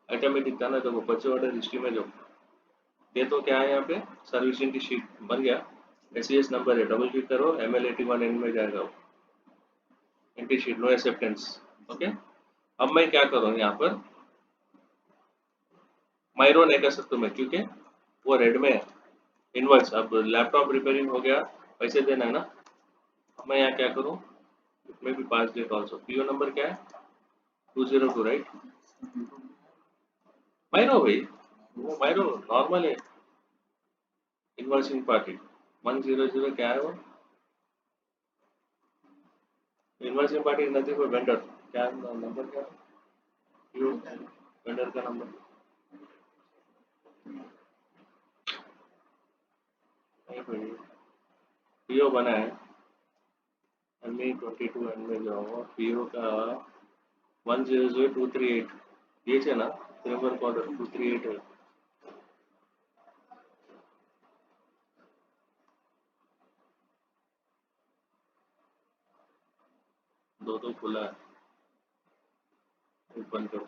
आइटम में दिखता ना, देखो परचेज ऑर्डर हिस्ट्री में, जो ये तो क्या है यहाँ पे, सर्विसिंग की शीट बन गया, SES नंबर है, डबल क्लिक करो, ML81N में जाएगा वो, entry sheet, no acceptance, okay. अब मैं क्या करूँ यहाँ पर, माइरो नहीं कर सकता मैं, क्योंकि वो रेड में है इनवॉइस। अब लैपटॉप रिपेयरिंग हो गया, पैसे देना है ना, अब मैं यहाँ क्या करूँ, इसमें भी पास डेट ऑल्सो, PO नंबर क्या है, 202, राइट, माइरो भाई, वो माइरो नॉर्मल है, इनवॉइसिंग पार्टी 100 क्या है वो, invoicing party nothing for vendor, क्या नंबर क्या है, PO वेंडर का नंबर नहीं भाई, PO बना है, ME22N में जाओ, PO का 1000238, ये है ना, सिल्वर क्वार्टर 238 है, दो तो खुला है, बंद करो।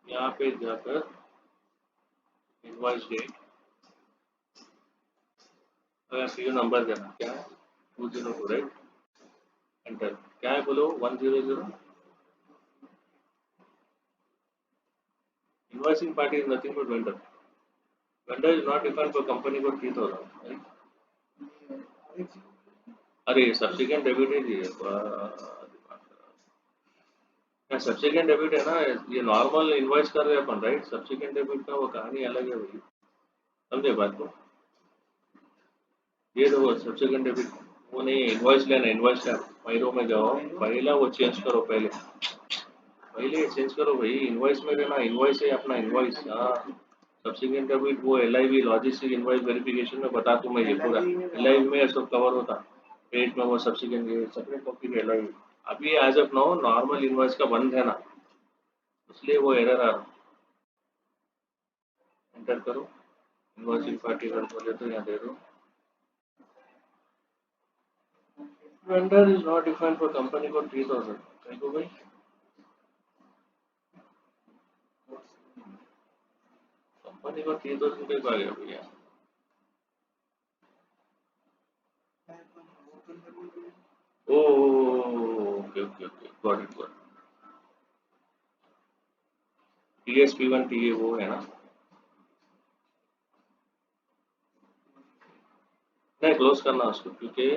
यहाँ पे जाकर इनवॉइस डेट, अगर PO नंबर देना, क्या है 202, राइट, एंटर, क्या है बोलो, 100, invoicing party is nothing but vendor, vendor is not defined for company को 3000, राइट। अरे सब्सिक्वेंट डेबिट है ये, क्या सब्सिक्वेंट डेबिट है ना, ये नॉर्मल इनवॉइस कर रहे हैं अपन, राइट, सब्सिक्वेंट डेबिट का वो कहानी अलग है भाई, समझे बात को, ये देखो सब्सिक्वेंट डेबिट वो नहीं है, इनवॉइस लेना, इनवॉइस टैब, माइरो में जाओ, पहला वो चेंज करो, पहले पहले चेंज करो भाई, इनवॉइस में देना, इनवॉइस है अपना इनवॉइस, हाँ, सब्सिक्वेंट डेबिट वो LIV लॉजिस्टिक इनवॉइस वेरिफिकेशन में बता दूं मैं, ये पूरा LIV में सब कवर होता, पेज में वो सब्सिक्वेंट ये सेपरेट कॉपी है LIV। अभी as of now normal invoice का बंद है ना, इसलिए वो एरर आ रहा, एंटर करो, इनवॉइसिंग पार्टी अगर बोले तो यहाँ दे दो, vendor is not defined for company को 3000, कहीं को भाई, कंपनी को 3000 पे आ गया भैया, oh okay okay okay, got it, got, TSP1 TA वो है ना, नहीं क्लोज करना उसको, क्योंकि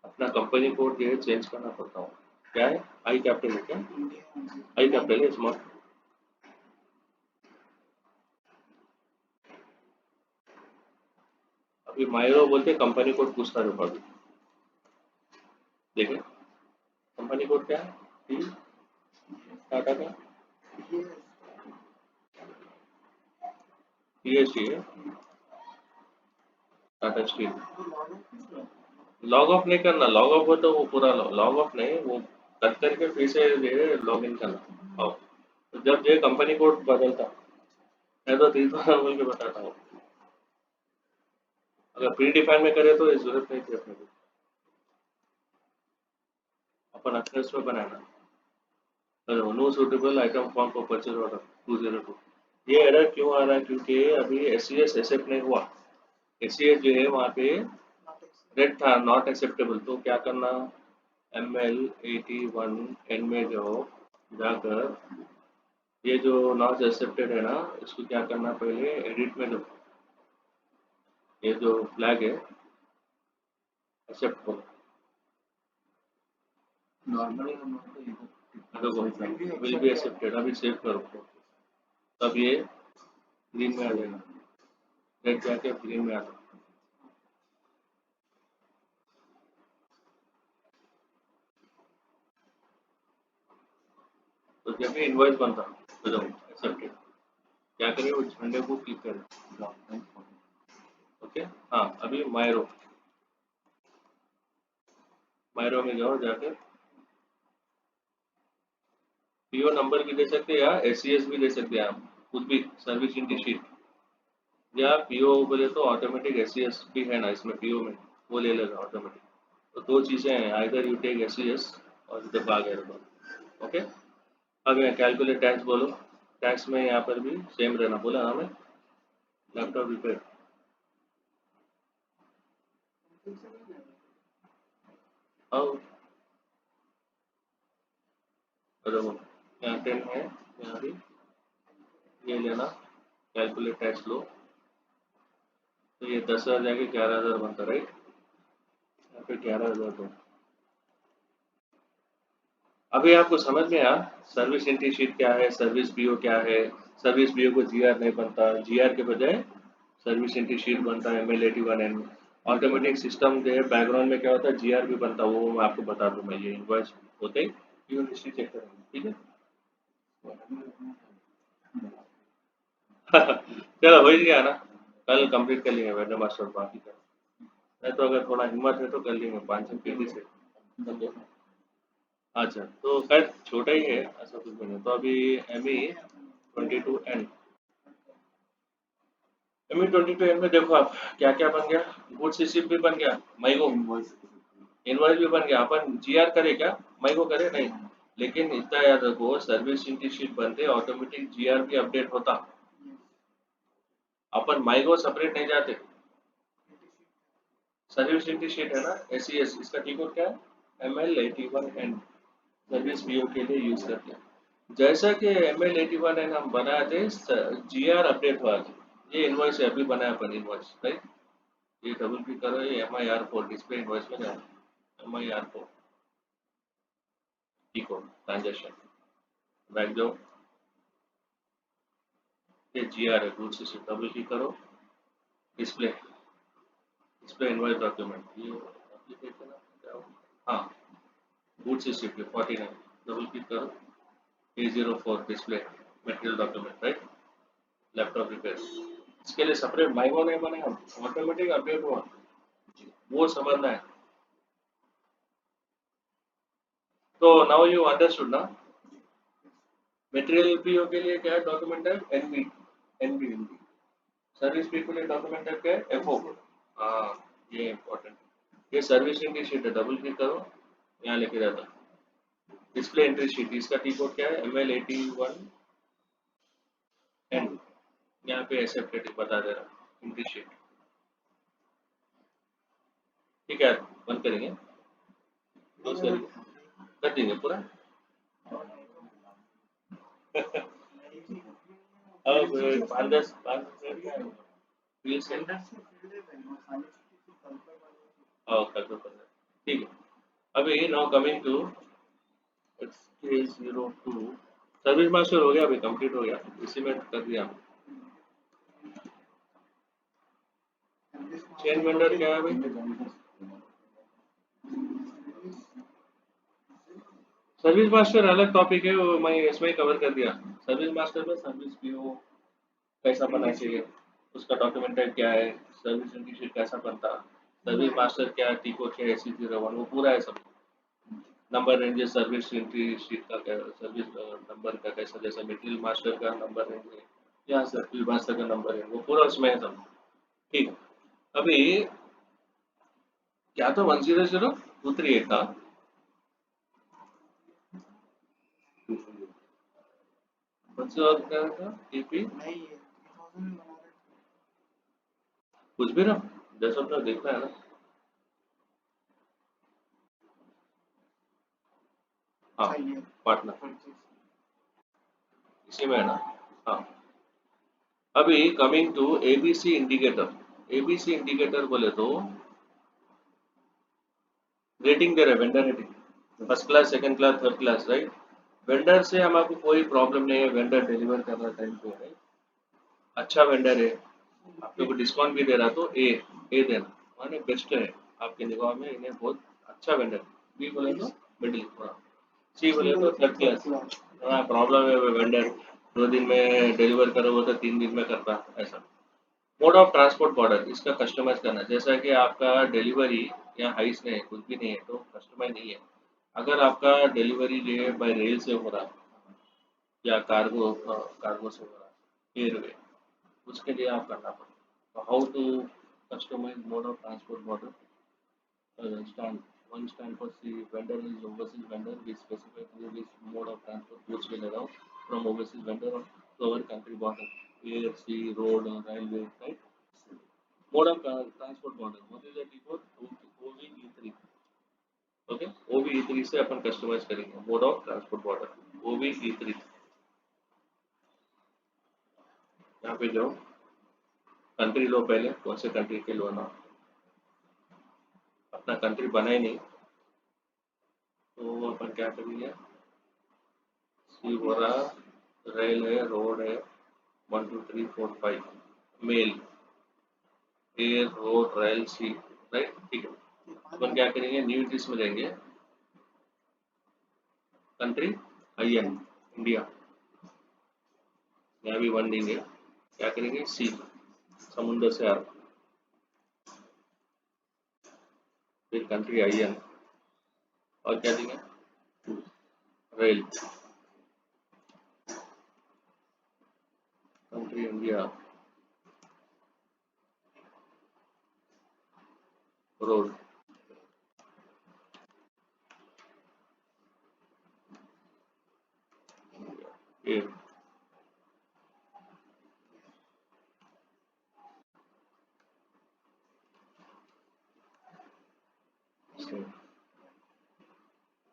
अपना कंपनी कोड जो है चेंज करना पड़ता हूँ, क्या है, आई कैपिटल है क्या, आई कैपिटल है, स्मॉल, अभी माइरो बोलते कंपनी कोड पूछता है अभी, देखें कंपनी कोड क्या है, टाटा का TST है, टाटा स्टील, लॉग ऑफ नहीं करना, लॉग ऑफ हो तो वो पूरा लॉग ऑफ नहीं, वो कट करके फिर से लॉग इन करना, और तो जब ये कंपनी कोड बदलता, मैं तो 3000 बोल के बताता हूँ, अगर प्री डिफाइन में करे तो जरूरत नहीं थी अपने को, अपन अक्सर में बनाना, no suitable item form for purchase order 202, ये एरर क्यों आ रहा है, क्योंकि अभी SES एक्सेप्ट नहीं हुआ, SES जो है वहाँ पे रेड था, नॉट एक्सेप्टेबल, तो क्या करना, ML81N में जाकर ये जो नॉट एक्सेप्टेड है ना, इसको क्या करना, पहले एडिट में ये जो फ्लैग है एक्सेप्ट करो। नॉर्मली हम लोग को देखो विल बी एक्सेप्टेड, अभी सेव करो, तब ये ग्रीन में आ जाएगा, रेड जाके ग्रीन में आ जाएगा। तो जब भी इनवॉइस बनता तो जाओ एक्सेप्टेड, क्या करें, उस झंडे को क्लिक करें। ओके, हाँ अभी मायरो में जाओ, जाकर पीओ नंबर भी दे सकते हैं या एससीएस भी दे सकते हैं, आप कुछ भी सर्विस इंटी शीट या पीओ बोले तो ऑटोमेटिक एससीएस भी है ना इसमें, पीओ में वो ले लेगा ऑटोमेटिक। तो दो चीज़ें हैं, आइदर यू टेक एससीएस और इधर भाग एरो। ओके, अब कैलकुलेट टैक्स बोलो, टैक्स में यहाँ पर भी सेम रहना बोला ना हमें, लैपटॉप रिपेयर। हाँ देखो यहाँ 10 है, यहाँ भी ये लेना, कैलकुलेट टैक्स लो, तो ये 10,000 जाके 11,000 बनता, राइट, यहाँ पे 11,000 दो। अभी आपको समझ में आया सर्विस इंटी शीट क्या है, सर्विस बीओ क्या है। सर्विस बीओ को जीआर नहीं बनता, जीआर के बजाय सर्विस इंटी शीट बनता है ML81N। ऑटोमेटिक सिस्टम जो है बैकग्राउंड में क्या होता है, जीआर भी बनता है, वो मैं आपको बता दूं, मैं ये इनवॉइस होते ही बीओ हिस्ट्री चेक करेंगे, ठीक है। चलो हो ही गया ना, कल कंप्लीट कर लेंगे वेब मास्टर बाकी का, नहीं तो अगर थोड़ा हिम्मत है तो कर लेंगे 500 पेजी से। अच्छा तो खैर छोटा ही है, ऐसा कुछ भी नहीं। तो अभी ME22N में देखो आप क्या क्या बन गया, गुड्स रिसीप्ट भी बन गया, माइगो इनवॉइस भी बन गया। अपन जीआर करे क्या, माइगो करे नहीं, लेकिन इतना याद रखो सर्विस इंटी शीट बनते ऑटोमेटिक जीआर भी अपडेट होता, अपन माइगो सेपरेट नहीं जाते। सर्विस इंटी शीट है ना एसईएस, इसका की कोड क्या है, ML81N, सर्विस बीओ के लिए यूज करते हैं। जैसा कि ML81N हम बनाए थे, जीआर अपडेट हुआ था, ये इनवॉइस अभी बनाया अपन इनवॉइस, राइट। ये डबल क्लिक करो, ये MIR4 डिस्प्ले इनवॉइस में जाओ, MIR4 की कोड ट्रांजेक्शन, बैक जाओ, ये जीआर है, गुड्स रिसीप्ट, डबल क्लिक करो, डिस्प्ले डिस्प्ले इनवॉइस डॉक्यूमेंट, ये एप्लीकेशन है, हाँ गुड्स रिसीप्ट 49, डबल क्लिक करो, A04 display material document, right, laptop repair. इसके लिए सेपरेट माइगो नहीं बनेगा, ऑटोमेटिक अपडेट हुआ, वो समझना है। तो नाउ यू अंडरस्टूड ना, मटेरियल पीओ के लिए क्या है document type, NB service P के लिए डॉक्यूमेंट टाइप क्या है, एफओ। हाँ ये इम्पोर्टेंट, ये सर्विस एंट्री शीट है, डबल क्लिक करो, यहाँ लेके जाता, डिस्प्ले एंट्री शीट, इसका टी कोड क्या है, ML81N, यहाँ पे एक्सेप्टेड बता दे रहा, एंट्री शीट, ठीक है। बंद करेंगे, क्लोज करेंगे, कर देंगे पूरा। अब 5-10 फील से कल तो करना है। ठीक है, अभी now coming to XK02, service master हो गया, अभी कंप्लीट हो गया, इसी में कर दिया। चेन वेंडर क्या है भाई, सर्विस मास्टर अलग टॉपिक है, वो मैं इसमें ही कवर कर दिया। सर्विस मास्टर में सर्विस पीओ कैसा बनना चाहिए, उसका डॉक्यूमेंट टाइप क्या है, सर्विस इंटीग्रेशन कैसा बनता, सर्विस मास्टर क्या, टीको क्या, AC01, वो पूरा है सब। Number range, service entry sheet का क्या, सर्विस नंबर का कैसा, जैसा मटेरियल मास्टर का नंबर रेंज है या सर्विस मास्टर का नंबर है, वो पूरा उसमें है सब। ठीक, अभी क्या तो 100,238 था, क्या था टीपी, कुछ भी ना, जैसा अपना देखना है ना। हाँ पार्टनर इसी में है ना। हाँ अभी coming to ABC indicator, ABC indicator बोले तो रेटिंग दे रहे vendor rating, first class, second class, third class, right. Vendor से हमारे कोई प्रॉब्लम नहीं है, वेंडर डिलीवर कर रहा टाइम पे है, अच्छा वेंडर है, आप लोग को डिस्काउंट भी दे रहा, तो ए देना माने बेस्ट है आपके निगाह में, इन्हें बहुत अच्छा वेंडर। बी बोले तो मिडिल, सी बोले तो थर्ड क्लास, हाँ प्रॉब्लम है वेंडर, 2 दिन में डिलीवर करोगे तो 3 दिन में करता ऐसा। मोड ऑफ ट्रांसपोर्ट बॉर्डर, इसका कस्टमाइज करना, जैसा कि आपका डिलीवरी या हाइस नहीं है, कुछ भी नहीं है तो कस्टमाइज नहीं है। अगर आपका डिलीवरी जो है बाय रेल से हो रहा या कार्गो से हो रहा एयरवे, उसके लिए आप करना पड़ेगा। तो how to customize mode of transport border, stand one stand for C vendor is overseas vendor, we specify through this mode of transport which will allow from overseas vendor to our country border, air, sea, road or railway, right? Mode of transport border, what is the T4? OVE3, okay? OVE3 से अपन कस्टमाइज करेंगे mode of transport border OVE3। यहाँ पे जाओ, कंट्री लो, पहले कौन से कंट्री के लो ना, अपना कंट्री बना ही नहीं तो अपन क्या करेंगे, सी हो रहा, रेल है, रोड है, 1 2 3 4 5, मेल, एयर, रोड, रेल, सी, राइट, ठीक है। अपन क्या करेंगे, न्यू इंग्लिश में जाएंगे, कंट्री IN इंडिया, यहाँ भी 1 देंगे, क्या करेंगे, सी समुद्र से आ रहा, फिर कंट्री IN और क्या देंगे, rail, country India, road, air,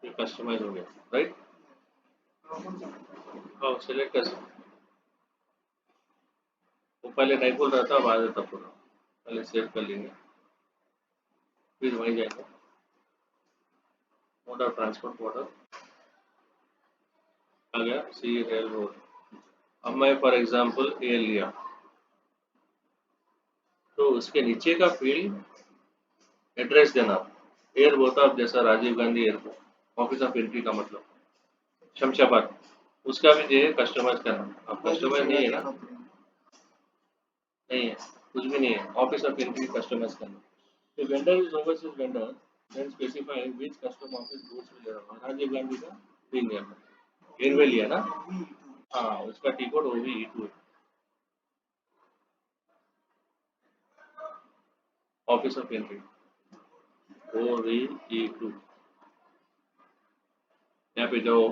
ये कस्टमाइज हो गया, राइट। हाँ सिलेक्ट कर, वो पहले नहीं बोल रहा था, अब आ जाता पूरा, पहले सेव कर लेंगे, फिर वहीं जाएंगे, मोड ऑफ ट्रांसपोर्ट बॉर्डर आ गया, सी, रेल, रोड। अब मैं फॉर एग्जांपल एयर लिया, तो उसके नीचे का फील्ड एड्रेस देना, एयर बोलता आप जैसा Rajiv Gandhi airport, office of entry का मतलब शमशाबाद, उसका भी जो है कस्टमाइज करना। अब कस्टमाइज नहीं है ना, नहीं है, कुछ भी नहीं है, ऑफिस ऑफ एंट्री कस्टमाइज करना। तो vendor is overseas vendor, then specify which custom office goods will around, Rajiv Gandhi का प्रीमियम एयरवे लिया ना, हाँ उसका टी कोड OVE2 है, ऑफिस ऑफ एंट्री OVE2। यहाँ पे जाओ,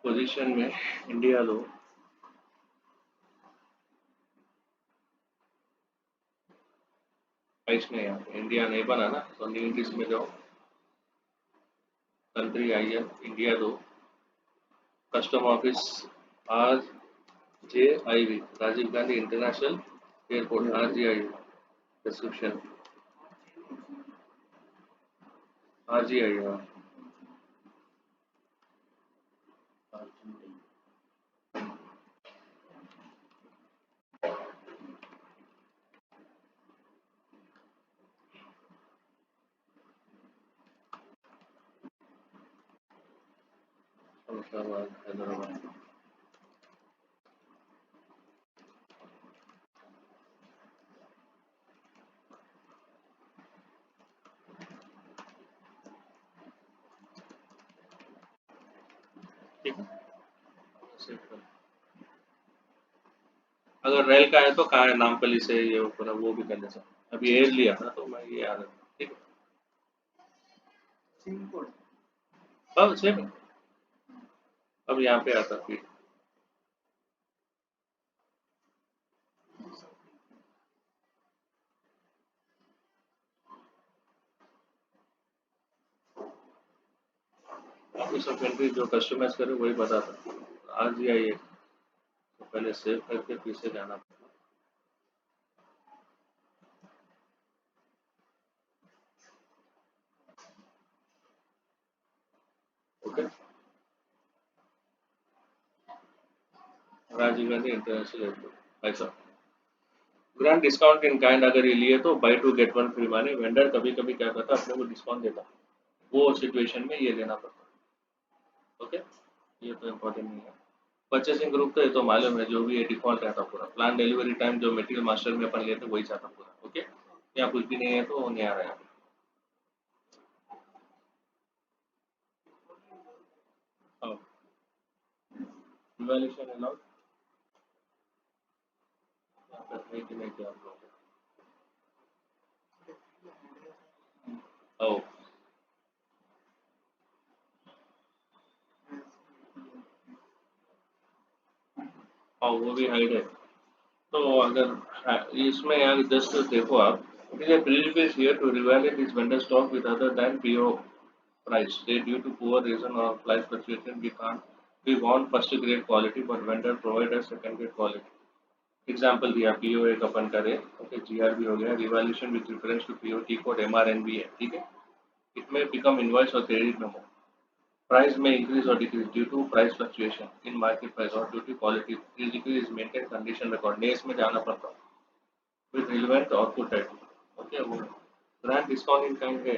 पोजीशन में इंडिया लो, इसमें यहाँ पे इंडिया नहीं बना ना, तो न्यू इंग्लिश में जाओ, कंट्री IN इंडिया दो, custom office RJIV Rajiv Gandhi international airport RJIV, description RJIV, Hyderabad, ठीक है। अगर रेल का है तो कहाँ है, नामपल्ली से ये ऊपर वो भी कर ले सकते, अभी एयर लिया ना तो मैं ये आ रहा, ठीक है, अब सेम है, अब यहाँ पे आता फिर ये सब एंट्री जो कस्टमाइज करे वही बताता। आज ही आइए, तो पहले सेव करके फिर से जाना पड़ता। Okay, Rajiv Gandhi international airport ऐसा। ग्रैंड डिस्काउंट इन काइंड अगर ये लिए तो buy two get one free, माने वेंडर कभी कभी क्या करता है अपने को डिस्काउंट देता, वो सिचुएशन में ये लेना पड़ता। ओके, ये तो इम्पोर्टेंट नहीं है। परचेसिंग ग्रुप तो ये तो मालूम है, जो भी ये डिफॉल्ट रहता पूरा। प्लान डिलीवरी टाइम जो मटेरियल मास्टर में अपन लेते वही चाहता पूरा। ओके, यहाँ कुछ भी नहीं है तो नहीं आ रहा है। इवैल्यूएशन अलाउड, यहाँ पे ट्रेड की नहीं किया आप लोगों ने। ओ, हाँ वो भी हाइड है। तो अगर इसमें यार जस्ट देखो आप, it is a prerequisite here to revalidate this vendor stock with other than PO price. They due to poor reason or price fluctuation we want first grade quality but vendor provide us second grade quality. Example दिया पीओ एक अपन करे, ओके जीआरबी हो गया, revolution with reference to POT code MRNB है, ठीक है। इट में बिकम इनवॉइस और क्रेडिट मेमो। प्राइस में इंक्रीज और decrease due to price fluctuation in market price और due to quality decrease maintain condition record, नेस में जाना पड़ता with relevant output type. Okay, वो ब्रांड डिस्काउंट इन काइंड है,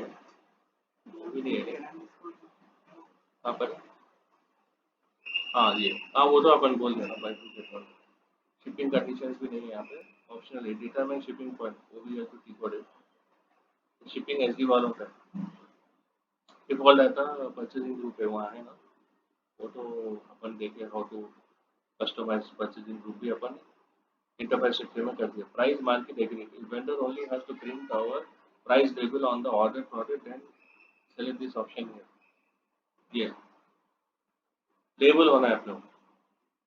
वो भी नहीं है यहाँ पर। हाँ ये, हाँ वो तो अपन बोल देना भाई टू। शिपिंग कंडीशंस भी नहीं है यहाँ पे, ऑप्शनल है डिटरमाइन शिपिंग पॉइंट, वो भी है तो ठीक है। शिपिंग एसडी वालों का डिफॉल्ट रहता, परचेजिंग ग्रुप है वहाँ है ना, वो तो अपन देखे how to customize purchasing group भी अपन इंटरफेस सेक्शन में कर दिया। Price market agreement, vendor only has to print our price label on the order product and select this option here. ये लेबल होना है अपने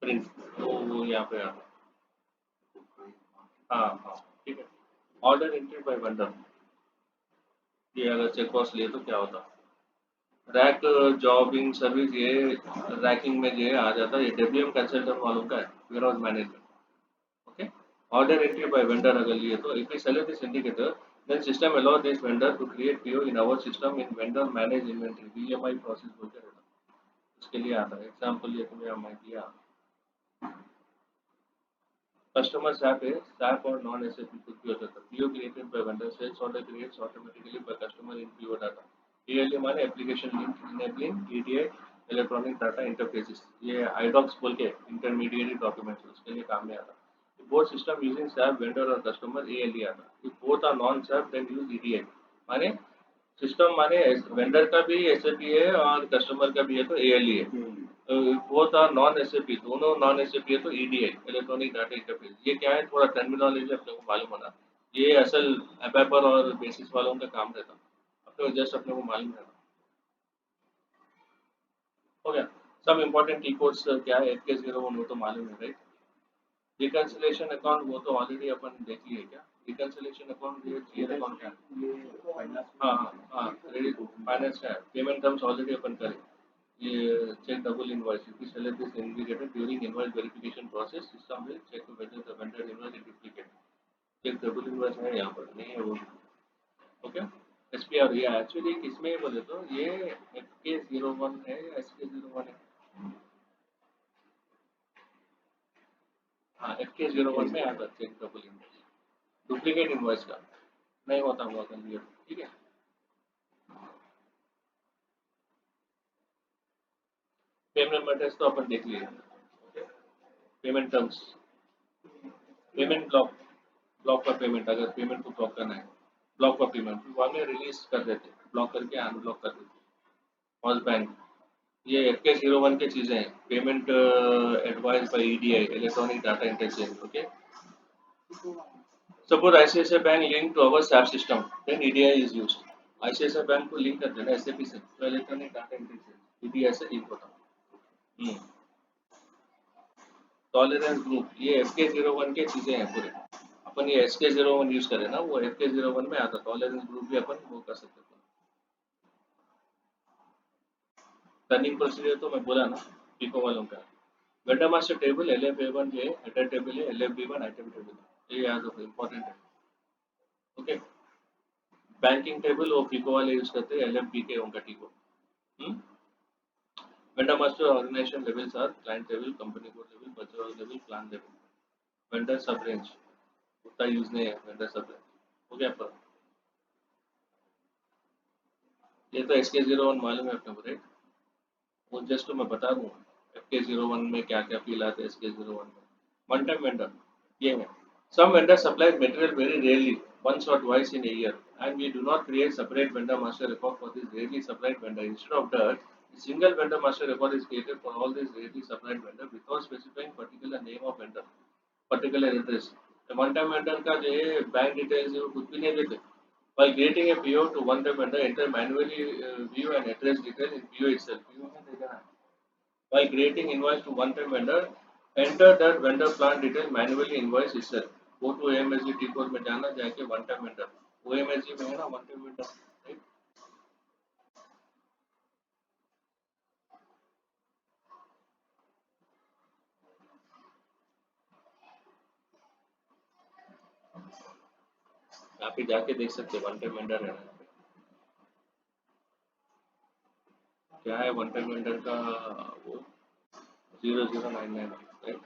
प्रिंट, तो वो यहाँ पे आता है। हाँ हाँ, ठीक है। ऑर्डर एंट्री बाय वेंडर, ये अगर चेक बॉक्स लिए तो क्या होता, रैक जॉबिंग सर्विस, ये रैकिंग में ये आ जाता है, ये डब्ल्यूएम कंसल्टेंट वालों का है, warehouse management. Okay, order entry by vendor अगर लिए तो if we select this indicator then system allow this vendor to create PO in our system in vendor manage inventory BMI process बोलते रहता है। उसके लिए आता है एग्जांपल ये तुम्हें मैं दिया। कस्टमर SAP है, SAP और नॉन SAP कुछ भी हो सकता है। PO created by vendor, sales order creates automatically by customer in PO data. PLA माने application link enabling EDI electronic data interfaces, ये आईडॉक्स बोल के इंटरमीडिएट डॉक्यूमेंट्स, उसके लिए काम में आता है। Both system using SAP vendor और कस्टमर एएलई आता है। Both are non SAP then use EDI, माने सिस्टम माने वेंडर का भी एसएपी है और कस्टमर का भी है तो एएलई है। बोथ आर नॉन एसएपी, दोनों नॉन एसएपी है तो ईडीआई इलेक्ट्रॉनिक डाटा इंटरफेस। ये क्या है, थोड़ा टर्मिनोलॉजी अपने को मालूम होना, ये असल एबैपर और बेसिस वालों का काम रहता, अपने को जस्ट अपने को मालूम रहना। हो गया। सब इंपॉर्टेंट की कोड्स क्या है, FK01 वो तो मालूम है राइट। रिकंसिलेशन अकाउंट वो तो ऑलरेडी अपन देख लिए क्या, रिकंसिलेशन अकाउंट ये जीएल अकाउंट क्या है। ये फाइनेंस हाँ हाँ हाँ, क्रेडिट फाइनेंस का है, पेमेंट टर्म्स ऑलरेडी अपन करें। ये check double invoice. If we select this indicator during invoice verification process, system will check whether the vendor invoice is duplicate. Check double invoice है यहाँ पर नहीं है वो। ओके, SPR ये एक्चुअली किसमें बोले तो ये FK01 है या SK01 है। हाँ FK01 में आता check double invoice, duplicate invoice का नहीं होता हुआ क्लियर, ठीक है। पेमेंट मेथड्स तो अपन देख लिए। Payment terms, payment block, block का पेमेंट, अगर पेमेंट को ब्लॉक करना है, ब्लॉक का पेमेंट बाद में रिलीज कर देते, ब्लॉक करके अनब्लॉक कर देते। पॉज बैंक, ये FK01 की चीजें हैं। Payment advice by EDI electronic data interchange. Okay, suppose ICICI bank link to our SAP system then EDI is used. ICICI bank को लिंक कर देना SAP से तो इलेक्ट्रॉनिक डाटा इंटरचेंज ईडीआई से लिंक होता। टॉलरेंस ग्रुप, ये FK01 के चीजें हैं पूरे। अपन ये SK01 यूज करें ना, वो FK01 में आता। टॉलरेंस ग्रुप भी अपन वो कर सकते हैं। टर्निंग प्रोसीजर तो मैं बोला ना पिको वालों का। वेंडर मास्टर टेबल LFA1 ये हेडर टेबल है, LFB1 आइटम टेबल है, ये याद रखो इंपॉर्टेंट है। ओके, बैंकिंग टेबल वो पिको वाले यूज करते हैं, LFBK उनका टिको। Vendor master organization levels are client level, company code level, purchase level, plan level. Vendor sub range उतना यूज नहीं है, वेंडर सब रेंज हो गया पर। ये तो SK01 मालूम है अपने को, राइट? वो जस्ट मैं बता दूं FK01 में क्या क्या फील आते हैं SK01 में। वन टाइम वेंडर ये है। Some vendors supply material very rarely, once or twice in a year, and we do not create separate vendor master record for this rarely supplied vendor. Instead of that, a single vendor master record is created for all these rarely supplied vendor without specifying particular name of vendor, particular address. The one-time vendor का जो है बैंक डिटेल्स वो कुछ भी नहीं देते। While creating a PO to one-time vendor, enter manually view and address detail in PO itself. PO में देना है। While creating invoice to one-time vendor, enter that vendor plan detail manually invoice itself. Go to OMSG T code में जाना, जाके one-time vendor, OMSG में है ना one-time vendor, right? आप ही जाके देख सकते हैं one-time vendor है ना। क्या है one-time vendor का वो 0099, right?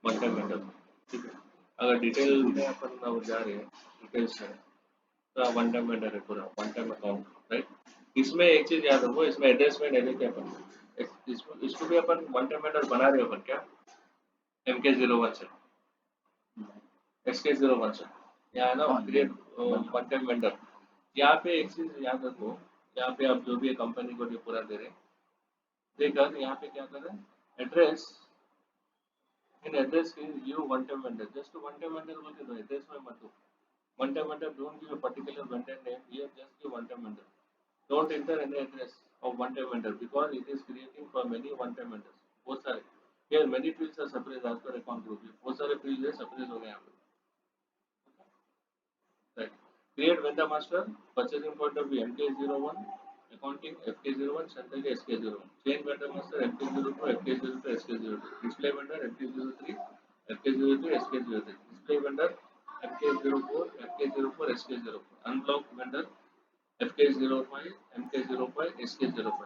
one-time vendor, ठीक है। अगर डिटेल में अपन ना जा रहे हैं डिटेल्स में, तो वन टाइम वेंडर है पूरा, वन टाइम अकाउंट, राइट? इसमें एक चीज याद रखो, इसमें एड्रेस में नहीं देते अपन, इसको भी अपन वन टाइम वेंडर बना रहे हो अपन क्या MK01 से, SK01 से, यहाँ है ना क्रिएट वन टाइम वेंडर। यहाँ पे एक चीज याद रखो, यहाँ पे आप जो भी कंपनी को जो पूरा दे रहे देकर यहाँ पे क्या कर रहे हैं address, in address you one time vendor, just one time vendor बोल के दो, एड्रेस में मत दो। One time vendor don't give a particular vendor name here, just give one time vendor. Don't enter any address of one-time vendor because it is creating for many one-time vendors. बहुत सारे here many fields are suppressed as per account group. बहुत सारे fields है suppress हो गए यहाँ पे, right? Create vendor master, purchasing point of view MK01, accounting FK01, central के SK01. Change vendor master MK02, FK02, SK02. Display vendor MK03, FK03, SK03. Display vendor MK04, FK04, SK04. Unblock vendor FK05, MK05, SK05.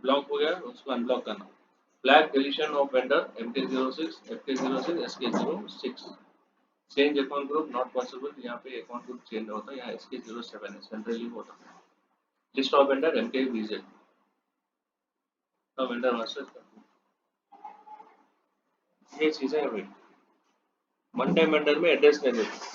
Block हो गया उसको अनब्लॉक करना। Flag deletion of vendor MK06, FK06, SK06। Change account group not possible, यहाँ पे अकाउंट ग्रुप चेंज होता है, यहाँ SK07 है, सेंट्रली होता है। लिस्ट ऑफ वेंडर MKVZ का वेंडर मास्टर, ये चीजें है भाई। वन टाइम वेंडर में एड्रेस नहीं देते,